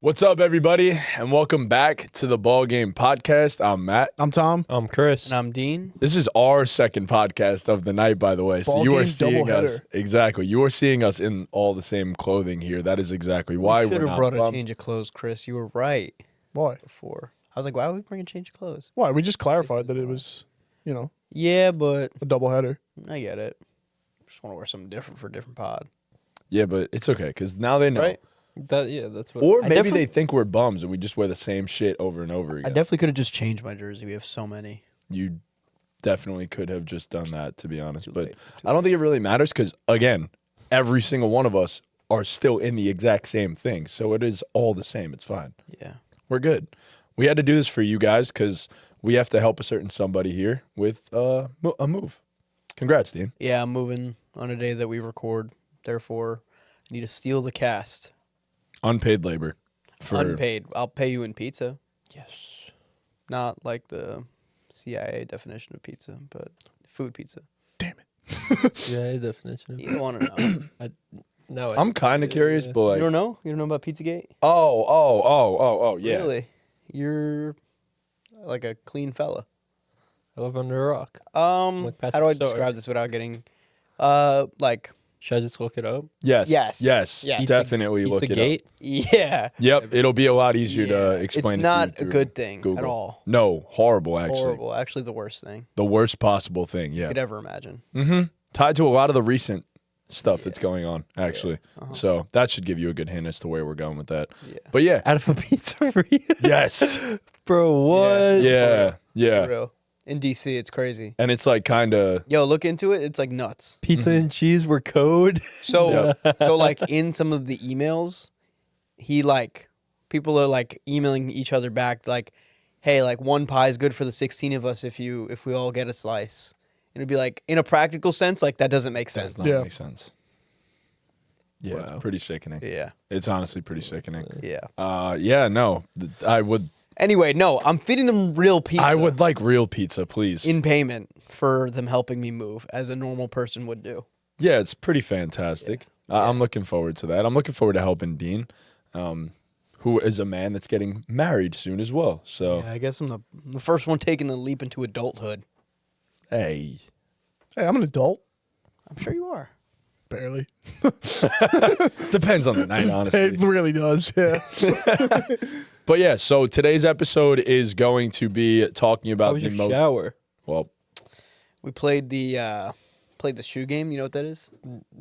What's up, everybody, and welcome back to the BallGame Podcast. I'm Matt. I'm Tom. I'm Chris. And I'm Dean. This is our second podcast of the night, by the way. So you are seeing us. Exactly. You are seeing us in all the same clothing here. That is exactly why we're not. Should have brought a change of clothes, Chris. You were right. Why? Before. I was like, why would we bring a change of clothes? Why? We just clarified that it was, Yeah, but a doubleheader. I get it. Just want to wear something different for a different pod. Yeah, but it's okay, because now they know. Right? That's what. Or I maybe definitely- they think we're bums and we just wear the same shit over and over I again. definitely could have just changed my jersey. We have so many. You definitely could have just done that, to be honest. Too But late. I don't think it really matters because, again, every single one of us are still in the exact same thing. So it is all the same. It's fine. Yeah. We're good. We had to do this for you guys because we have to help a certain somebody here with a move. Congrats, Dean. Yeah, I'm moving on a day that we record. Therefore, I need to steal the cast. Unpaid labor. Unpaid. I'll pay you in pizza. Yes. Not like the CIA definition of pizza, but food pizza. Damn it. Yeah, definition. You don't want to know. No, I'm kind of curious, but like, You don't know? You don't know about Pizzagate? oh, yeah. Really? You're like a clean fella. I live under a rock. Like how do Patrick I Starr. describe this without getting, like, Should I just look it up? Yes. Yes. Yes. Yes. Definitely look it Pizzagate? yeah. up. Yep. It'll be a lot easier to Yeah. explain. It's not it to a you good through thing Google. at all. No, horrible. Actually, Horrible. Actually, the worst thing the worst possible thing. you Yeah. could ever imagine. Mm-hmm. Tied to a lot of the recent stuff that's going on. Actually, Uh-huh. so that should give you a good hint as to where we're going with that. Yeah. But yeah. Out of a pizzeria? Yes. Bro, what? Yeah. For Yeah. real. In DC, it's crazy. And it's like kind of. Yo, look into it. It's like nuts. Pizza and cheese were code? So, so like in some of the emails, people are like emailing each other back like, hey, like one pie is good for the 16 of us if we all get a slice. And it'd be like, in a practical sense, like that doesn't make sense. Does not Yeah. make sense. Yeah, Wow. it's pretty sickening. Yeah. It's honestly pretty sickening. Yeah. Yeah, no, I would. Anyway, no, I'm feeding them real pizza. I would like real pizza, please. in payment for them helping me move, as a normal person would do. Yeah, it's pretty fantastic. I'm looking forward to that. I'm looking forward to helping Dean, who is a man that's getting married soon as well. So, Yeah, I guess I'm the first one taking the leap into adulthood. hey. Hey, I'm an adult. I'm sure you are. Barely. Depends on the night, honestly. It really does, yeah. But yeah, so today's episode is going to be talking How about was the your most. shower? Well, We played the shoe game. You know what that is?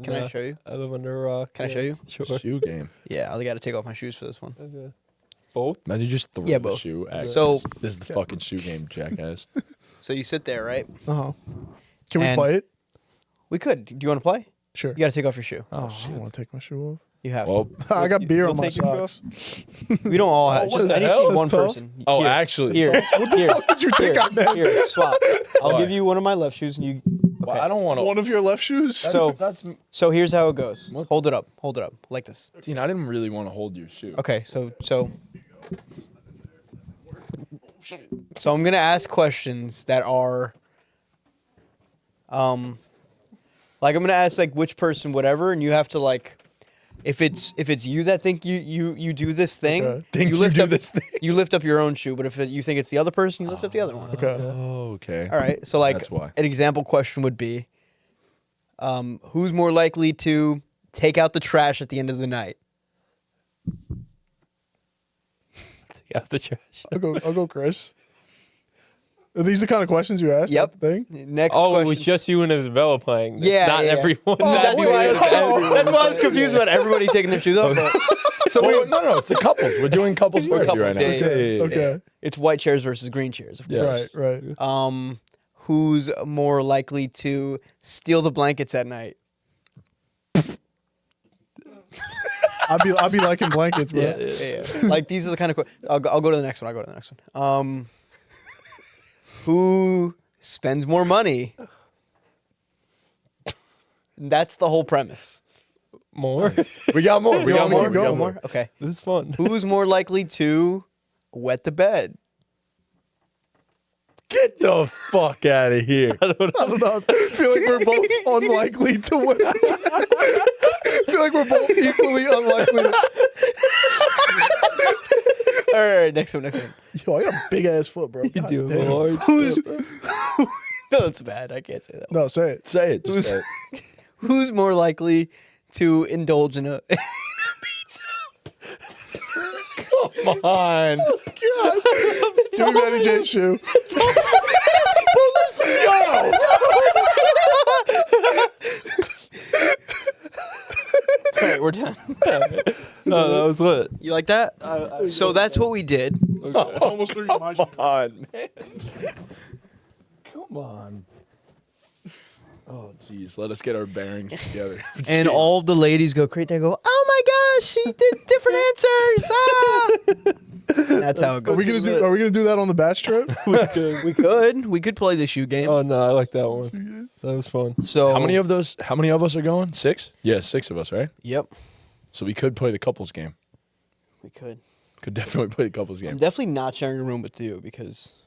Can I Nah, show you? I live under a rock. Can I show you? Sure. shoe game. Yeah, I got to take off my shoes for this one. Okay. Both? Imagine you just throw Yeah, the both. shoe. At So- this is the fucking shoe game, jackass. So you sit there, right? Uh-huh. Can we And- play it? We could. Do you want to play? Sure. You got to take off your shoe. I don't want to take my shoe You have. Well, off. I got beer You'll on my take your shoe socks. We don't all have. what Just the I need to hell? see one That's tough. person. oh, Here. actually, Here. What the fuck did you think I meant? Here. Swap. I'll Why? give you one of my left shoes, and you. well, I don't want to. One of your left shoes? So- that's So here's how it goes. What? Hold it up. Hold it up like this. Dean. I didn't really want to hold your shoe. Okay. So I'm gonna ask questions that are, like I'm gonna ask like which person, whatever, and you have to like, if it's you that think you do this thing, Okay. Think you lift do up this thing. You lift up your own shoe, but if you think it's the other person, you lift up the other one. Okay. Oh, okay. All right. So like That's why. an example question would be, who's more likely to take out the trash at the end of the night? Take out the trash. I'll go Chris. Are these the kind of questions you asked? Yep. At the thing? Next Oh, question. it was just you and Isabella playing. Yeah, Not yeah. everyone. Oh, That's wait, why, wait, that's why I was confused about everybody taking their shoes off. But, so Well, no, it's the couples. We're doing couples We're therapy right couples, now. yeah, Okay. Okay. it's white chairs versus green chairs, of course. Yes. Right. Who's more likely to steal the blankets at night? I'll be liking blankets, bro. Yeah. Like these are the kind of questions. I'll go to the next one. Who spends more money? That's the whole premise. More? We got more. We You got want more. more? We You got want more. more? Okay. This is fun. Who's more likely to wet the bed? Get the fuck out of here. I don't know. I feel like we're both unlikely to win. I feel like we're both equally unlikely. right, next one. Yo, I got a big ass foot, bro. You God do damn. hard. Who's No, it's bad. I can't say that. no? Say it. Say it. Just say it. Who's more likely to indulge in a Come on. Give me Matty J's shoe. All right, we're done. No, that was lit. You like that? So that's what we did. Almost threw you my shoe. Come on, man. Come on. Oh, jeez. Let us get our bearings together. And all of the ladies go crazy. They go, "Oh my gosh, she did different answers!" Ah! That's how it goes. Are we gonna do that on the batch trip? We could play the shoe game. Oh no, I like that one. That was fun. So How many of us are going? 6? Yeah, 6 of us, right? Yep, So we could play the couples game. we could. Could definitely play the couples I'm game. definitely not sharing a room with you because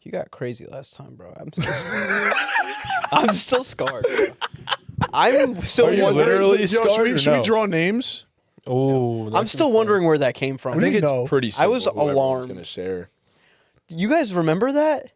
you got crazy last time, bro. I'm still scarred. Bro. I'm still Are you wondering. literally Yo, scarred or should we no? draw names? Oh, I'm still wondering where that came from. I think do you it's know? pretty I simple. was whoever alarmed. going to share. You guys remember that?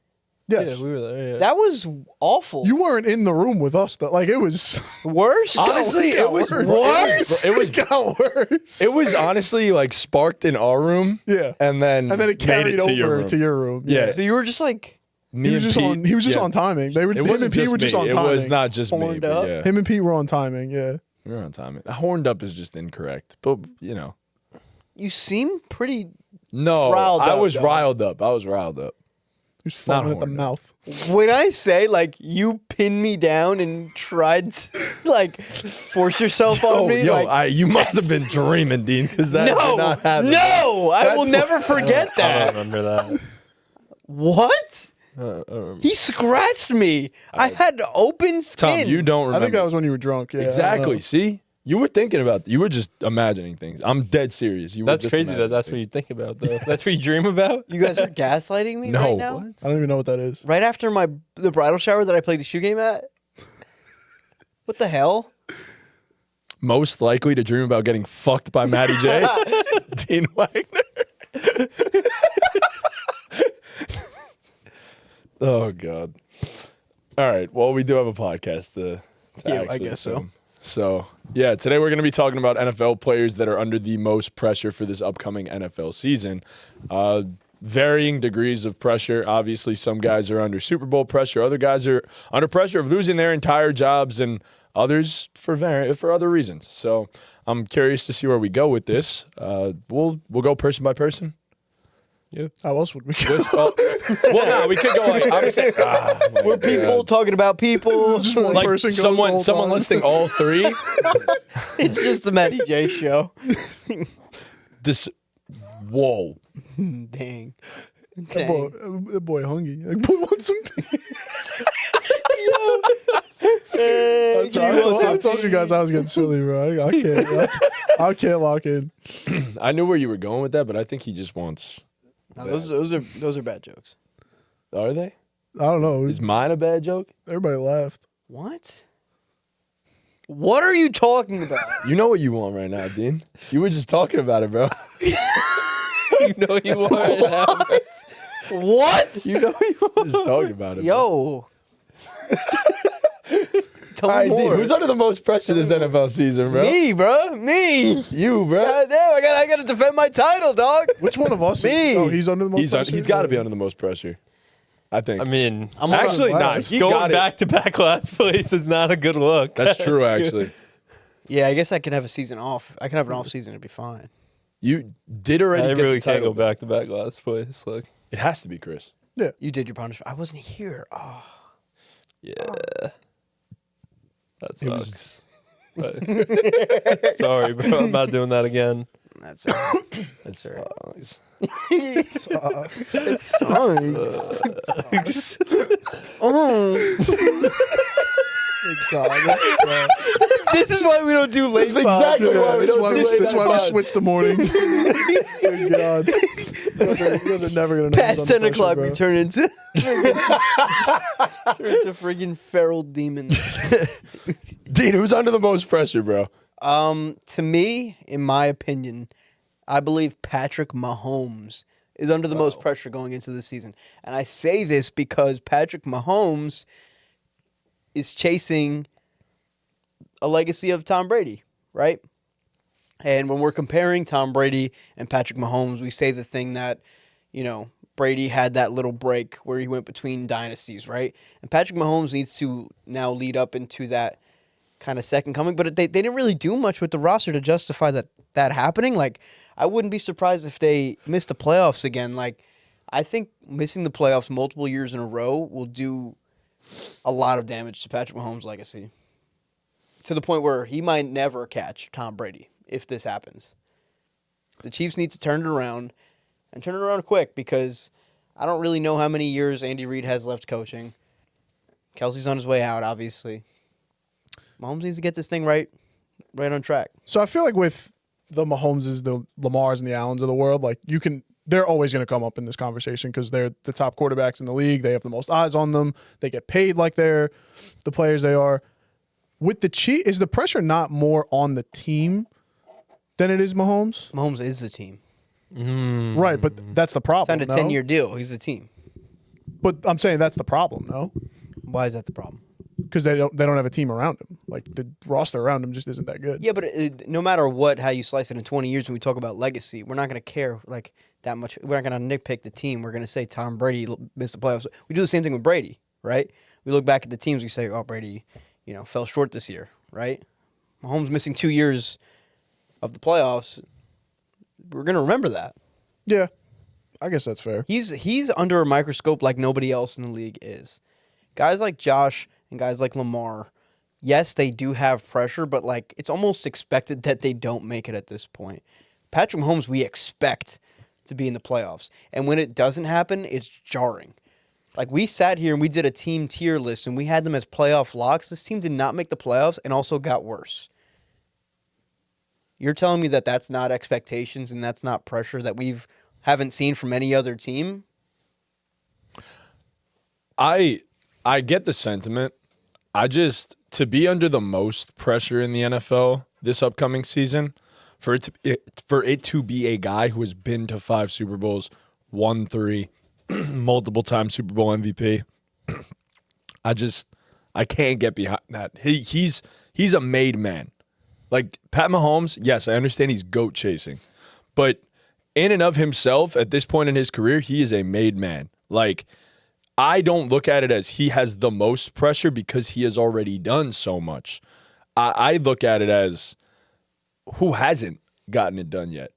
Yes. Yeah, we were there. Yeah. That was awful. You weren't in the room with us, though. Like it was. Worse? Honestly, it was worse. It got worse. It was honestly like sparked in our room. Yeah. And then it carried made it to your over room. to your room. Yeah. So you were just like Me He was and just Pete- on. He was just yeah. on timing. They were. It Him wasn't and Pete were me. just on timing. It was not just me. Horned But up. yeah, Him and Pete were on timing. Yeah. we were on timing. Horned up is just incorrect. But you know, you seem pretty. no, Riled I up, was though. riled up. I was riled up. He was foaming at the horned up. mouth. When I say like you pinned me down and tried to like force yourself on me, like you must have been dreaming, Dean, because that did no, not happen. no, I will That's never forget I that. don't remember that. What? I don't remember. He scratched me. I had open Tom, skin. you don't remember. I think that was when you were drunk. Yeah. I don't exactly. know. See, you were thinking about. You were just imagining things. I'm dead serious. You. That's were just crazy that imagining that's what things. you think about, though. That's what you dream about? You guys are gaslighting me No. right now. What? I don't even know what that is. Right after the bridal shower that I played the shoe game at. What the hell? Most likely to dream about getting fucked by Matty J. Dean Wagner. Oh God. All right. Well, we do have a podcast to Yeah, I actually guess so. film. So yeah, today we're going to be talking about NFL players that are under the most pressure for this upcoming NFL season. Varying degrees of pressure. Obviously, some guys are under Super Bowl pressure. Other guys are under pressure of losing their entire jobs, and others for other reasons. So I'm curious to see where we go with this. We'll go person by person. How else would we go? Well, no, we could go like obviously. We're people talking about people. Just one Like person goes the whole someone time. listing all three. It's just the Matty J show. Whoa. Dang. That boy hungry. Like, boy wants some. I told you guys I was getting silly, bro. I can't lock in. I knew where you were going with that, but I think he just wants. No, those are bad jokes. Are they? I don't know. Is mine a bad joke? Everybody laughed. What? What are you talking about? You know what you want right now, Dean. You were just talking about it, bro. You know you are now. What? You know you were just talking about it. Yo. Tell All me right, Dean, more. who's under the most pressure this NFL season, bro? Me, bro. Me. You, bro. God damn, I gotta defend my title, dog. Which one of us? Me. Oh, he's under the most pressure? He's got to be under the most pressure. I think. I mean, I'm actually, on nah. last. He going got it. back to back last place is not a good look. That's true, actually. Yeah, I guess I can have a season off. I can have an off season. It'd be fine. You did already I get really the can't title. go back to back last place. Like, It has to be Chris. You did your punishment. I wasn't here. Oh. yeah, that It was- sucks. But- sorry, bro. I'm not doing that again. That's all right. That's right. Sorry. Oh. God. This is why we don't do late That's pod. exactly why we That's don't why do we, late that's night why we pod. switched the mornings. Good God. You guys are never going to know. Past who's under 10 o'clock, pressure, we turn into friggin' feral demon. Dean, who's under the most pressure, bro? To me, in my opinion, I believe Patrick Mahomes is under the most pressure going into this season. And I say this because Patrick Mahomes is chasing a legacy of Tom Brady, right? And when we're comparing Tom Brady and Patrick Mahomes, we say the thing that, Brady had that little break where he went between dynasties, right? And Patrick Mahomes needs to now lead up into that kind of second coming, but they didn't really do much with the roster to justify that happening. Like, I wouldn't be surprised if they missed the playoffs again. Like, I think missing the playoffs multiple years in a row will do a lot of damage to Patrick Mahomes' legacy, to the point where he might never catch Tom Brady if this happens. The Chiefs need to turn it around, and turn it around quick, because I don't really know how many years Andy Reid has left coaching. Kelsey's on his way out, obviously. Mahomes needs to get this thing right on track. So I feel like with the Mahomeses, the Lamars, and the Allens of the world, like they're always going to come up in this conversation because they're the top quarterbacks in the league. They have the most eyes on them. They get paid like they're the players they are. With the Chiefs, is the pressure not more on the team than it is Mahomes? Mahomes is the team. Right, but that's the problem. Signed a 10-year deal. He's the team. But I'm saying that's the problem, no? Why is that the problem? Because they don't have a team around him. Like, the roster around him just isn't that good. Yeah, but no matter how you slice it, in 20 years when we talk about legacy, we're not going to care that much. We're not going to nitpick the team. We're going to say Tom Brady missed the playoffs. We do the same thing with Brady, right? We look back at the teams. We say, oh, Brady, fell short this year, right? Mahomes missing 2 years of the playoffs. We're going to remember that. Yeah, I guess that's fair. He's under a microscope like nobody else in the league is. Guys like Josh and guys like Lamar, yes, they do have pressure, but it's almost expected that they don't make it at this point. Patrick Mahomes, we expect to be in the playoffs. And when it doesn't happen, it's jarring. Like, we sat here and we did a team tier list and we had them as playoff locks. This team did not make the playoffs and also got worse. You're telling me that that's not expectations and that's not pressure that haven't seen from any other team? I get the sentiment. To be under the most pressure in the NFL this upcoming season, for it to be a guy who has been to 5 Super Bowls, won 3, multiple time Super Bowl MVP, I can't get behind that. He's a made man. Like, Pat Mahomes, yes, I understand he's goat chasing, but in and of himself, at this point in his career, he is a made man. Like, I don't look at it as he has the most pressure because he has already done so much. I look at it as who hasn't gotten it done yet?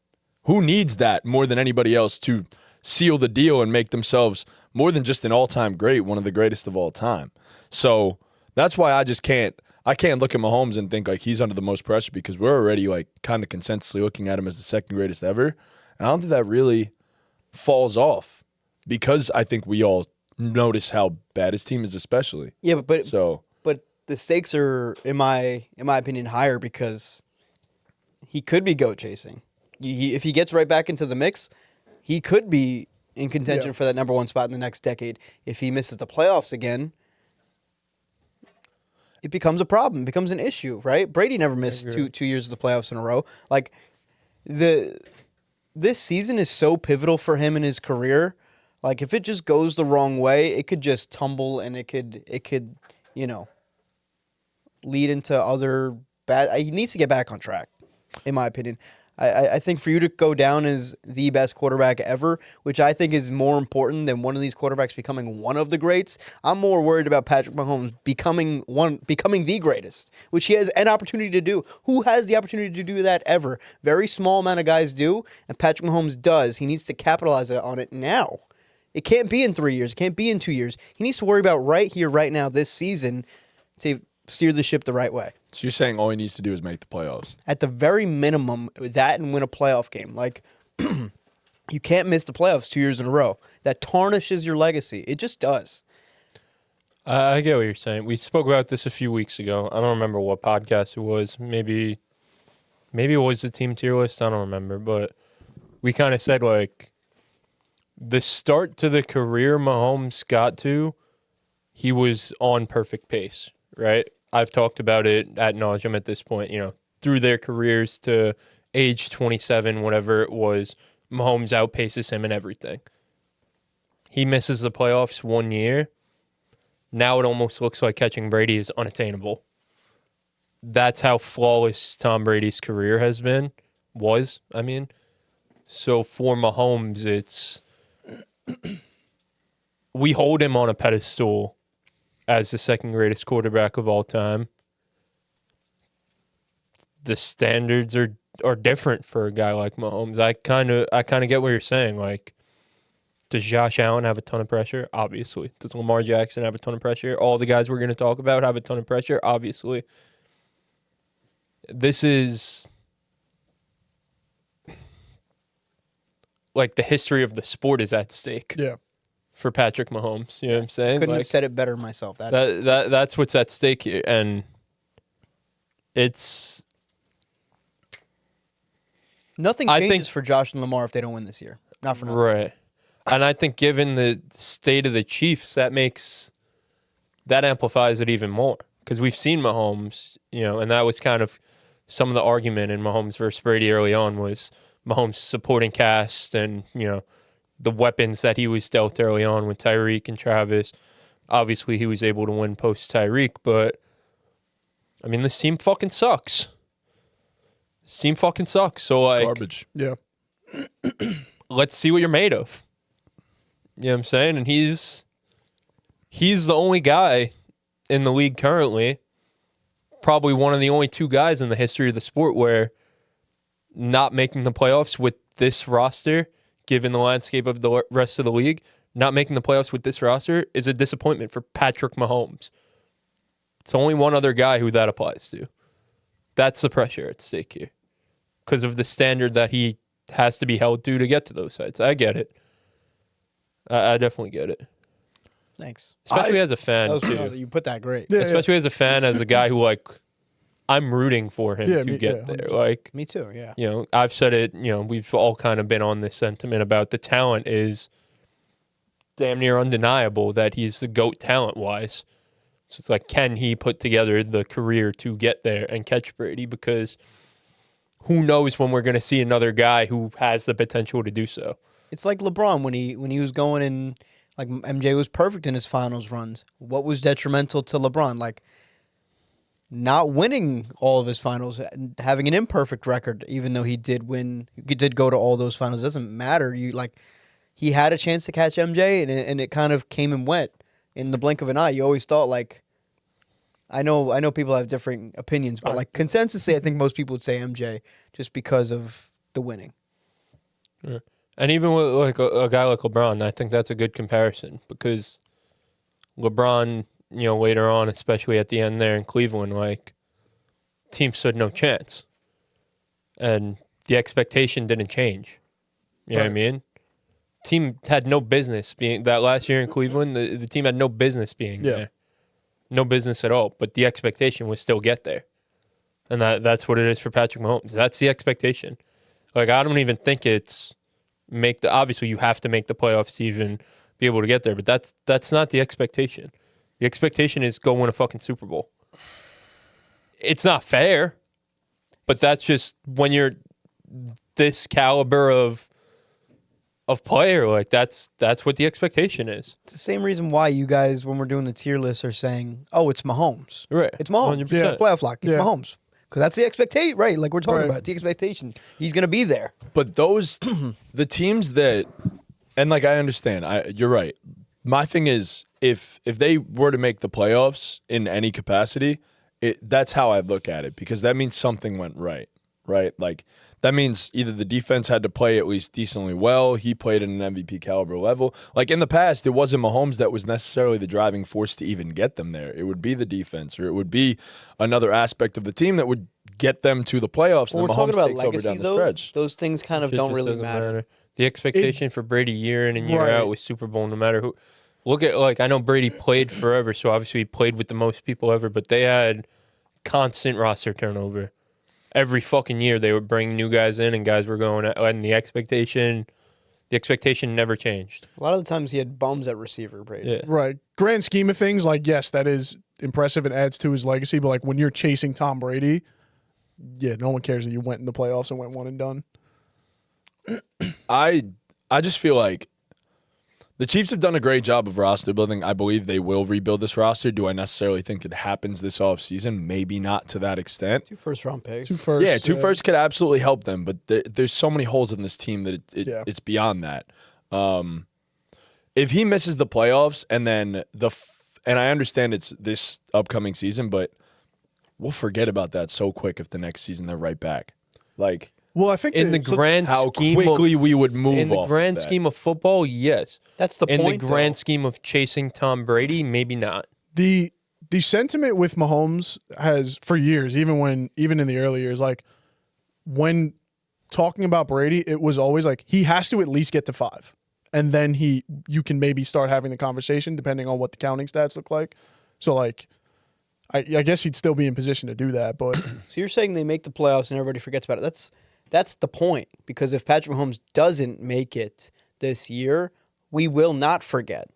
Who needs that more than anybody else to seal the deal and make themselves more than just an all-time great, one of the greatest of all time? So that's why I can't look at Mahomes and think like he's under the most pressure, because we're already like kind of consensusly looking at him as the second greatest ever. And I don't think that really falls off, because I think we all notice how bad his team is, especially. Yeah, but the stakes are, in my opinion, higher because he could be goat chasing. If he gets right back into the mix, he could be in contention for that number 1 spot in the next decade. If he misses the playoffs again, it becomes a problem, it becomes an issue, right? Brady never missed two years of the playoffs in a row. Like, this season is so pivotal for him in his career. Like, if it just goes the wrong way, it could just tumble, and it could lead into other bad. He needs to get back on track, in my opinion. I think for you to go down as the best quarterback ever, which I think is more important than one of these quarterbacks becoming one of the greats, I'm more worried about Patrick Mahomes becoming the greatest, which he has an opportunity to do. Who has the opportunity to do that ever? Very small amount of guys do, and Patrick Mahomes does. He needs to capitalize on it now. It can't be in 3 years. It can't be in 2 years. He needs to worry about right here, right now, this season, to steer the ship the right way. So you're saying all he needs to do is make the playoffs? At the very minimum, that and win a playoff game. Like, you can't miss the playoffs 2 years in a row. That tarnishes your legacy. It just does. I get what you're saying. We spoke about this a few weeks ago. I don't remember what podcast it was. Maybe it was the team tier list. I don't remember. But we kind of said, like, the start to the career Mahomes got to, he was on perfect pace, right? I've talked about it ad nauseum at this point, through their careers to age 27, whatever it was, Mahomes outpaces him in everything. He misses the playoffs 1 year. Now it almost looks like catching Brady is unattainable. That's how flawless Tom Brady's career has been. So for Mahomes, it's... we hold him on a pedestal as the second greatest quarterback of all time. The standards are different for a guy like Mahomes. I kind of get what you're saying. Like, does Josh Allen have a ton of pressure? Obviously. Does Lamar Jackson have a ton of pressure? All the guys we're going to talk about have a ton of pressure? Obviously. This is like the history of the sport is at stake. Yeah. For Patrick Mahomes. You know what I'm saying? Couldn't like, have said it better myself. That's what's at stake here. And it's... Nothing changes for Josh and Lamar if they don't win this year. Not for nothing. Right. And I think given the state of the Chiefs, that amplifies it even more. Because we've seen Mahomes, and that was kind of some of the argument in Mahomes versus Brady early on was Mahomes' supporting cast and, the weapons that he was dealt early on with Tyreek and Travis. Obviously, he was able to win post-Tyreek, but, this team fucking sucks. So, like... Garbage. Yeah. Let's see what you're made of. You know what I'm saying? And he's the only guy in the league currently, probably one of the only two guys in the history of the sport where not making the playoffs with this roster, given the landscape of the rest of the league, not making the playoffs with this roster is a disappointment for Patrick Mahomes. It's only one other guy who that applies to. That's the pressure at stake here. Because of the standard that he has to be held to get to those sites. I get it. I definitely get it. Thanks. Especially as a fan, too. You put that great. Yeah, Especially as a fan, as a guy who, like, I'm rooting for him to get there. Like, me too, yeah. I've said it, we've all kind of been on this sentiment about the talent is damn near undeniable that he's the GOAT talent-wise. So it's like, can he put together the career to get there and catch Brady? Because who knows when we're going to see another guy who has the potential to do so. It's like LeBron when he was going in, like MJ was perfect in his finals runs. What was detrimental to LeBron? Like not winning all of his finals, having an imperfect record, even though he did win, he did go to all those finals. It doesn't matter. He had a chance to catch MJ, and it kind of came and went in the blink of an eye. You always thought like, I know people have different opinions, but like consensus, I think most people would say MJ just because of the winning. Yeah. And even with like a guy like LeBron, I think that's a good comparison because LeBron, later on, especially at the end there in Cleveland, like team stood no chance. And the expectation didn't change. You know what I mean? Team had no business being that last year in Cleveland, the team had no business being there. No business at all. But the expectation was still get there. And that's what it is for Patrick Mahomes. That's the expectation. Like I don't even think it's obviously you have to make the playoffs to even be able to get there, but that's not the expectation. The expectation is go win a fucking Super Bowl. It's not fair, but that's just when you're this caliber of player, like that's what the expectation is. It's the same reason why you guys, when we're doing the tier list, are saying, "Oh, it's Mahomes." Right. It's Mahomes. 100%. Yeah. Playoff lock. It's Mahomes. Because that's the expectation, right? Like we're talking about, the expectation. He's going to be there. But the teams that, and like I understand, you're right. My thing is, if they were to make the playoffs in any capacity, that's how I look at it because that means something went right? Like that means either the defense had to play at least decently well, he played at an MVP caliber level. Like in the past, it wasn't Mahomes that was necessarily the driving force to even get them there. It would be the defense, or it would be another aspect of the team that would get them to the playoffs. When and we're Mahomes talking about takes legacy, over down though, the stretch. those things kind of don't really matter. The expectation for Brady year in and year out with Super Bowl, no matter who. Look at, like, I know Brady played forever, so obviously he played with the most people ever, but they had constant roster turnover. Every fucking year they would bring new guys in and guys were going out, and the expectation never changed. A lot of the times he had bums at receiver, Brady. Yeah. Right. Grand scheme of things, like, yes, that is impressive and adds to his legacy, but like when you're chasing Tom Brady, yeah, no one cares that you went in the playoffs and went one and done. I just feel like the Chiefs have done a great job of roster building. I believe they will rebuild this roster. Do I necessarily think it happens this offseason? Maybe not to that extent. 2 first-round picks. 2 firsts. Yeah, 2 firsts could absolutely help them, but there's so many holes in this team that it's beyond that. If he misses the playoffs and then and I understand it's this upcoming season, but we'll forget about that so quick if the next season they're right back. Like, Well, I think In the grand how scheme quickly of, we would move in the off grand of that. scheme of football, yes. That's the In point, the grand though. scheme of chasing Tom Brady, maybe not. the sentiment with Mahomes has for years, even in the early years, like when talking about Brady, it was always like he has to at least get to 5. And then you can maybe start having the conversation depending on what the counting stats look like. So like I guess he'd still be in position to do that, but So you're saying they make the playoffs and everybody forgets about it. That's the point. Because if Patrick Mahomes doesn't make it this year, we will not forget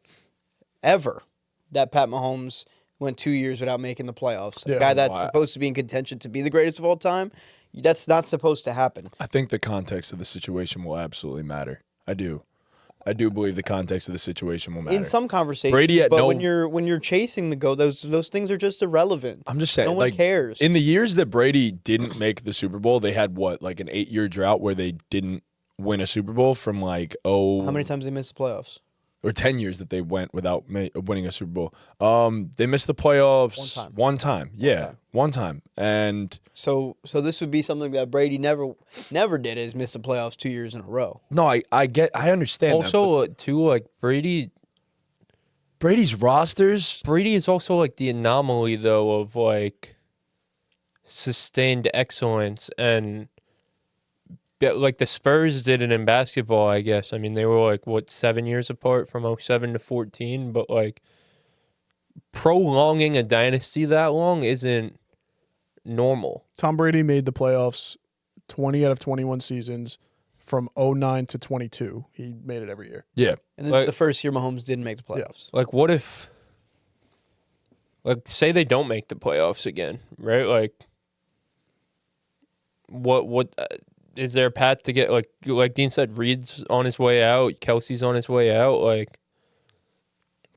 ever that Pat Mahomes went 2 years without making the playoffs. Yeah. A guy that's supposed to be in contention to be the greatest of all time, that's not supposed to happen. I think the context of the situation will absolutely matter. I do believe the context of the situation will matter. In some conversations, Brady at but no- when you're chasing the goal, those things are just irrelevant. I'm just saying, no one like, cares. in the years that Brady didn't make the Super Bowl, they had like an 8-year drought where they didn't win a Super Bowl from like How many times they missed the playoffs? or 10 years that they went without winning a Super Bowl. They missed the playoffs one time. Yeah, one time. And So this would be something that Brady never did, is miss the playoffs 2 years in a row. no, I understand. Also, too, like Brady Brady's rosters. is also like the anomaly though of like sustained excellence, and like the Spurs did it in basketball, I guess. I mean, they were like 7 years apart from 07 to 14, but like prolonging a dynasty that long isn't normal. Tom Brady made the playoffs 20 out of 21 seasons from 09 to 22. He made it every year. Yeah. And then Like- the first year Mahomes didn't make the playoffs. Like, what if, like, say they don't make the playoffs again, right? Like, what is there a path to get, like Dean said, Reed's on his way out, Kelsey's on his way out, like,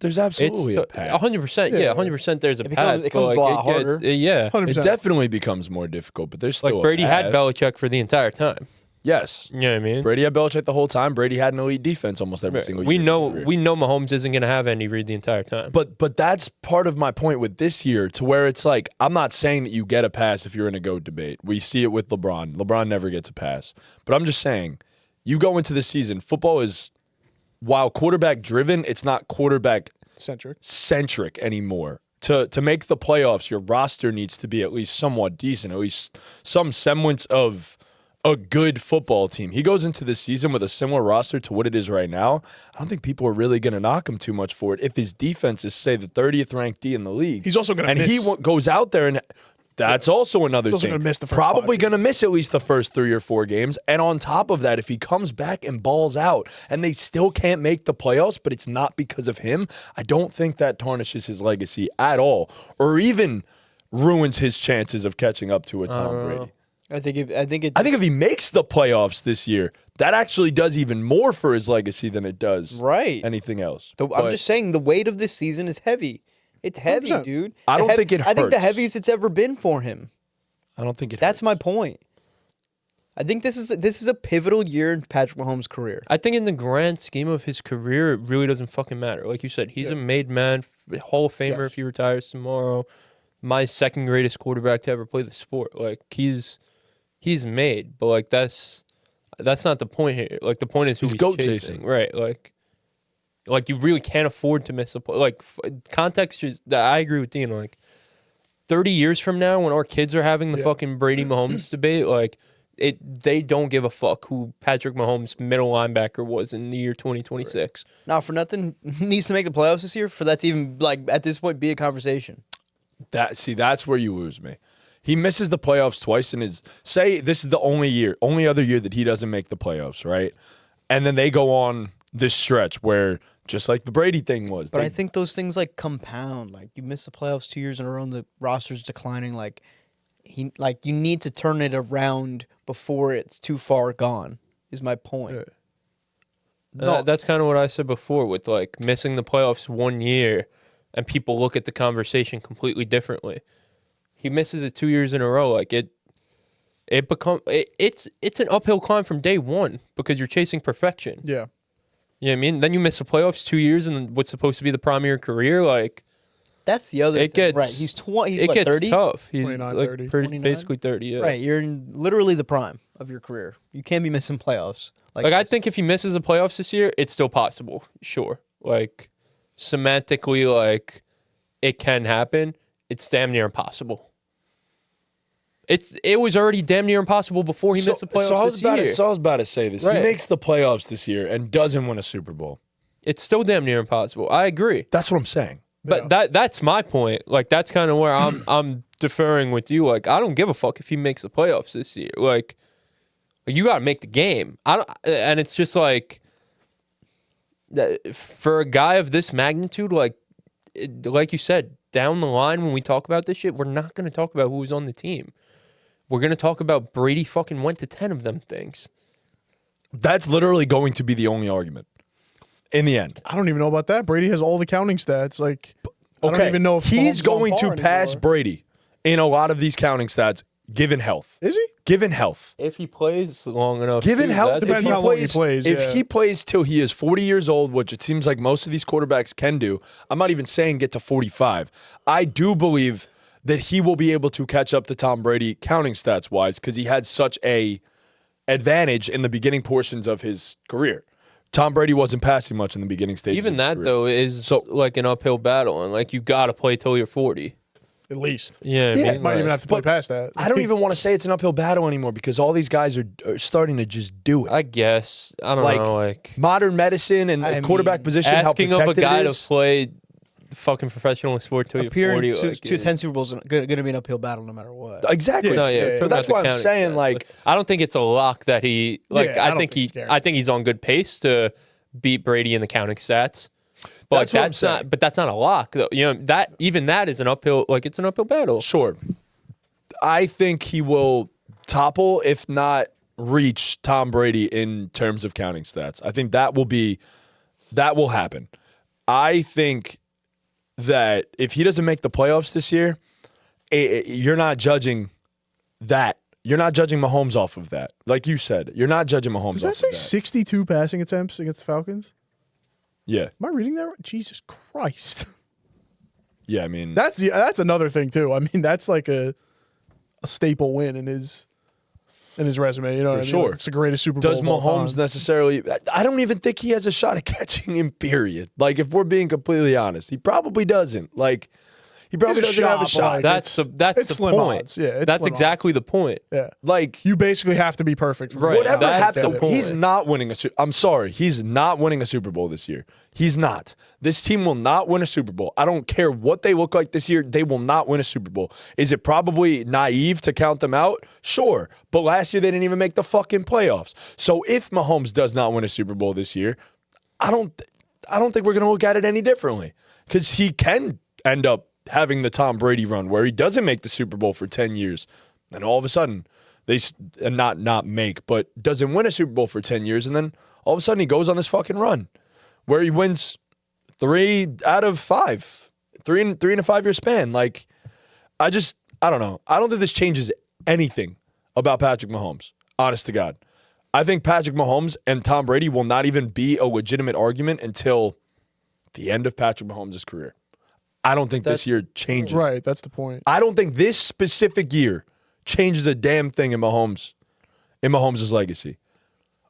There's absolutely a path. 100%, yeah, 100% there's a It path. becomes but, a like, lot it gets- harder. yeah. 100%. It definitely becomes more difficult, but there's still Like, Brady a had path. Belichick for the entire time. Yes. You know what I mean? Brady had Belichick the whole time. Brady had an elite defense almost every single year. We of his know career. Mahomes isn't going to have Andy Reid the entire time. But that's part of my point with this year, to where it's like, I'm not saying that you get a pass if you're in a GOAT debate. We see it with LeBron. LeBron never gets a pass. But I'm just saying, you go into the season, football is, while quarterback driven, it's not quarterback centric anymore. To make the playoffs, your roster needs to be at least somewhat decent, at least some semblance of a good football team. He goes into this season with a similar roster to what it is right now. I don't think people are really going to knock him too much for it if his defense is, say, the 30th ranked D in the league. He's also going to miss. And he goes out there and that's also another He's also thing. gonna miss the first Probably 5 going to miss at least the first 3 or 4 games. And on top of that, if he comes back and balls out and they still can't make the playoffs, but it's not because of him, I don't think that tarnishes his legacy at all, or even ruins his chances of catching up to a Tom Brady. I think it. I think if he makes the playoffs this year, that actually does even more for his legacy than it does Right. anything else. I'm But just saying the weight of this season is heavy. It's heavy, 100%. dude. I don't think it I think the hurts. heaviest it's ever been for him. I don't think it That's hurts. my point. I think this is a pivotal year in Patrick Mahomes' career. I think in the grand scheme of his career, it really doesn't fucking matter. Like you said, he's a made man, Hall of Famer Yes. if he retires tomorrow. My second greatest quarterback to ever play the sport. Like he's made, but like that's not the point here. Like the point is who He's he's GOAT chasing, chasing. right? Like you really can't afford to miss a play. Like context is. I agree with Dean. Like 30 years from now, when our kids are having the fucking Brady Mahomes debate, like they don't give a fuck who Patrick Mahomes' middle linebacker was in the year 2026. Not for nothing, needs to make the playoffs this year for that to even at this point be a conversation. That's where you lose me. He misses the playoffs twice in his, say this is the only other year that he doesn't make the playoffs, right? And then they go on this stretch where, just like the Brady thing was. But I think those things compound. Like you miss the playoffs 2 years in a row and the roster's declining. Like you need to turn it around before it's too far gone. Is my point. No, that's kind of what I said before with like missing the playoffs 1 year, and people look at the conversation completely differently. He misses it 2 years in a row. Like it's an uphill climb from day one because you're chasing perfection. Yeah. You know what I mean? Then you miss the playoffs 2 years and what's supposed to be the prime of your career. Like That's the other it thing. gets Right. He's 20. it He's gets 30. tough. He's 29, like 30. 30, basically 30. Yeah. Right. You're in literally the prime of your career. You can't be missing playoffs. Like I this. think if he misses the playoffs this year, it's still possible. Sure. Like semantically, like it can happen. It's damn near impossible. It was already damn near impossible before he missed the playoffs this year. So I was about to say this. Right. He makes the playoffs this year and doesn't win a Super Bowl. It's still damn near impossible. I agree. That's what I'm saying. But that's my point. Like that's kind of where I'm deferring with you. Like I don't give a fuck if he makes the playoffs this year. Like you got to make the game. And it's just like for a guy of this magnitude, like you said, down the line when we talk about this shit, we're not going to talk about who was on the team. We're going to talk about Brady fucking went to 10 of them things. That's literally going to be the only argument in the end. I don't even know about that. Brady has all the counting stats. Like, I don't even know if he's Mahomes is on going to par pass anymore. Brady in a lot of these counting stats, given health. Is he? Given health. If he plays long enough. Given too, health, that's- Depends how long he plays, If yeah. he plays till he is 40 years old, which it seems like most of these quarterbacks can do, I'm not even saying get to 45. I do believe that he will be able to catch up to Tom Brady counting stats wise because he had such a advantage in the beginning portions of his career. Tom Brady wasn't passing much in the beginning stages. Even of his that career. though is like an uphill battle, and like you got to play till you're 40. At least. Yeah, Yeah, I mean, Might like, even have to play past that. I don't even want to say it's an uphill battle anymore because all these guys are starting to just do it. I guess I don't Like, know. Like Modern medicine and I the quarterback mean, position, asking how of a protected guy it to is. play fucking professional sport till you're appearing 40. to, like, to is- 10 Super Bowls is going to be an uphill battle no matter what. Exactly. No, yeah, Yeah, talking but that's about the why I'm counting saying, stats. like, I don't think it's a lock that he like. Yeah, I I don't think think it's he. I guaranteed. think he's on good pace to beat Brady in the counting stats. But That's what I'm that's saying. not. But that's not a lock though. You know that even that is an uphill. Like it's an uphill battle. Sure. I think he will topple, if not reach Tom Brady in terms of counting stats. I think that will happen. I think that if he doesn't make the playoffs this year, you're not judging that. You're not judging Mahomes off of that. Like you said, you're not judging Mahomes Does off that say of that. 62 passing attempts against the Falcons? Yeah. Am I reading that right? Jesus Christ. Yeah, I mean, That's another thing too. I mean, that's like a staple win in his resume. You know what I mean? sure. It's the greatest Super Bowl does of all Mahomes time. necessarily? I don't even think he has a shot at catching him. Period. Like, if we're being completely honest, he probably doesn't. Like, he probably There's a doesn't have a shot, but, shot. like, That's it's- that's it's the slim point. odds. Yeah, it's that's slim exactly odds. the point. Yeah. Like, You basically have to be perfect. For Right, whatever that's happens, the point. he's not winning a Super. I'm sorry, he's not winning a Super Bowl this year. He's not. This team will not win a Super Bowl. I don't care what they look like this year. They will not win a Super Bowl. Is it probably naive to count them out? Sure, but last year they didn't even make the fucking playoffs. So if Mahomes does not win a Super Bowl this year, I don't think we're gonna look at it any differently because he can end up having the Tom Brady run where he doesn't make the Super Bowl for 10 years, and all of a sudden not make, but doesn't win a Super Bowl for 10 years, and then all of a sudden he goes on this fucking run where he wins 3 out of 5, 3 in a 5-year span. Like, I don't know. I don't think this changes anything about Patrick Mahomes, honest to God. I think Patrick Mahomes and Tom Brady will not even be a legitimate argument until the end of Patrick Mahomes' career. I don't think this year changes. Right. That's the point. I don't think this specific year changes a damn thing in Mahomes' legacy.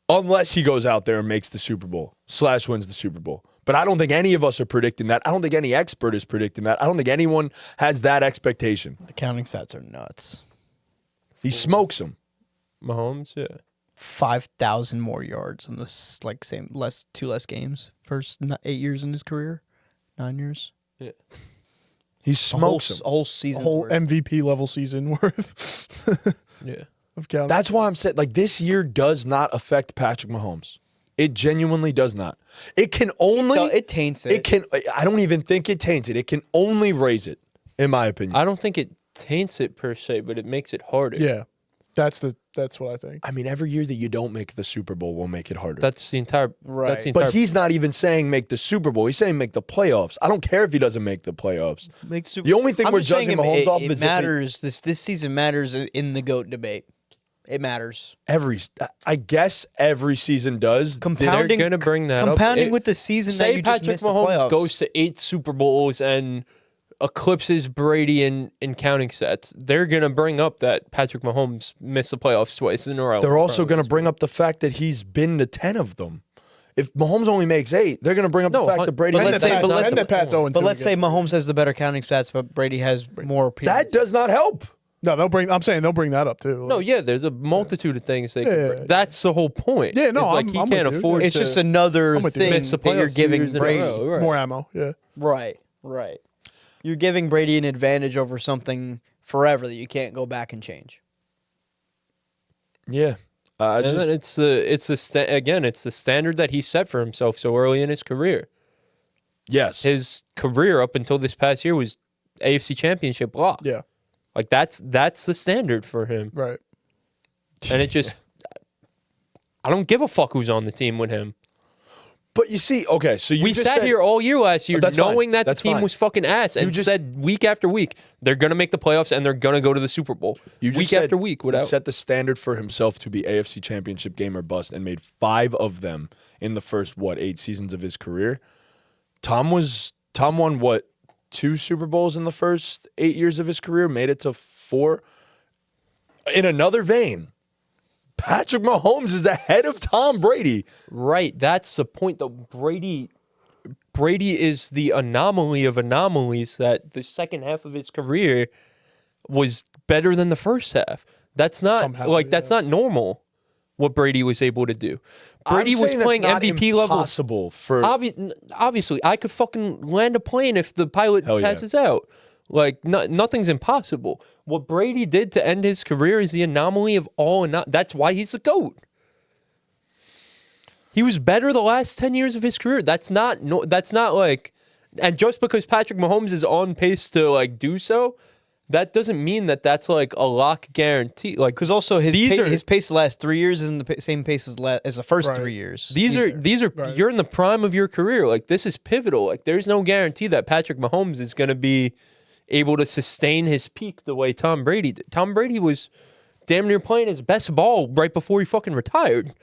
Unless he goes out there and makes the Super Bowl / wins the Super Bowl. But I don't think any of us are predicting that. I don't think any expert is predicting that. I don't think anyone has that expectation. The counting stats are nuts. He smokes him. Mahomes, yeah. 5,000 more yards in this two less games. First 8 years in his career, 9 years. Yeah. He smokes him. A whole season. A whole MVP level season worth Yeah. of counting. That's why I'm saying, like, this year does not affect Patrick Mahomes. It genuinely does not. It can only... It taints it. I don't even think it taints it. It can only raise it, in my opinion. I don't think it taints it per se, but it makes it harder. Yeah, that's what I think. I mean, every year that you don't make the Super Bowl will make it harder. That's the entire Right. That's the entire But he's not even saying make the Super Bowl. He's saying make the playoffs. I don't care if he doesn't make the playoffs. The only thing I'm we're just saying judging Mahomes off it is if he- matters. This season matters in the GOAT debate. It matters. I guess every season does. Compounding, gonna bring that up. compounding It- with the season that say you just Patrick missed the Mahomes playoffs. goes to 8 Super Bowls and eclipses Brady in counting sets. They're gonna bring up that Patrick Mahomes missed the playoffs twice in a row. They're also going to bring up the fact that he's been to 10 of them. If Mahomes only makes 8, they're going to bring up No, the fact that Brady. but And let's that say- Pat- but let's- and that Pat's 0-2 But let's say against Mahomes has the better counting stats, but Brady has more appearances. that does not help. No, I'm saying they'll bring that up too. No, yeah, there's a multitude of things they can Yeah, bring. yeah. That's the whole point. Yeah, no, it's like I'm he with can't you. afford It's to just another I'm with you. thing miss the that you're playoffs 2 giving years in a Brady. row, right. more ammo. Yeah, Right. You're giving Brady an advantage over something forever that you can't go back and change. Yeah. And then it's the standard that he set for himself so early in his career. Yes. His career up until this past year was AFC Championship lock. yeah, Like that's the standard for him. right. And it just I don't give a fuck who's on the team with him. But you see, okay, so We just sat said, here all year last year That's fine. knowing that the That's team fine. was fucking ass and just- said week after week they're going to make the playoffs and they're going to go to the Super Bowl. You just week said after week he without set the standard for himself to be AFC Championship game or bust and made 5 of them in the first 8 seasons of his career. Tom won what 2 Super Bowls in the first 8 years of his career, made it to 4. In another vein, Patrick Mahomes is ahead of Tom Brady. Right, that's the point though. Brady is the anomaly of anomalies that the second half of his career was better than the first half. That's not Somehow, that's not normal what Brady was able to do. Brady I'm was saying that's playing not MVP level. impossible for Obviously, I could fucking land a plane if the pilot Hell yeah. passes out. Like nothing's impossible. What Brady did to end his career is the anomaly of all, and that's why he's the GOAT. He was better the last 10 years of his career. That's not like, and just because Patrick Mahomes is on pace to like do so, that doesn't mean that that's like a lock guarantee. Like, Because also These are- his pace the last 3 years isn't the same pace as the first Right. 3 years. These are Right. you're in the prime of your career. Like this is pivotal. Like there's no guarantee that Patrick Mahomes is going to be able to sustain his peak the way Tom Brady did. Tom Brady was damn near playing his best ball right before he fucking retired.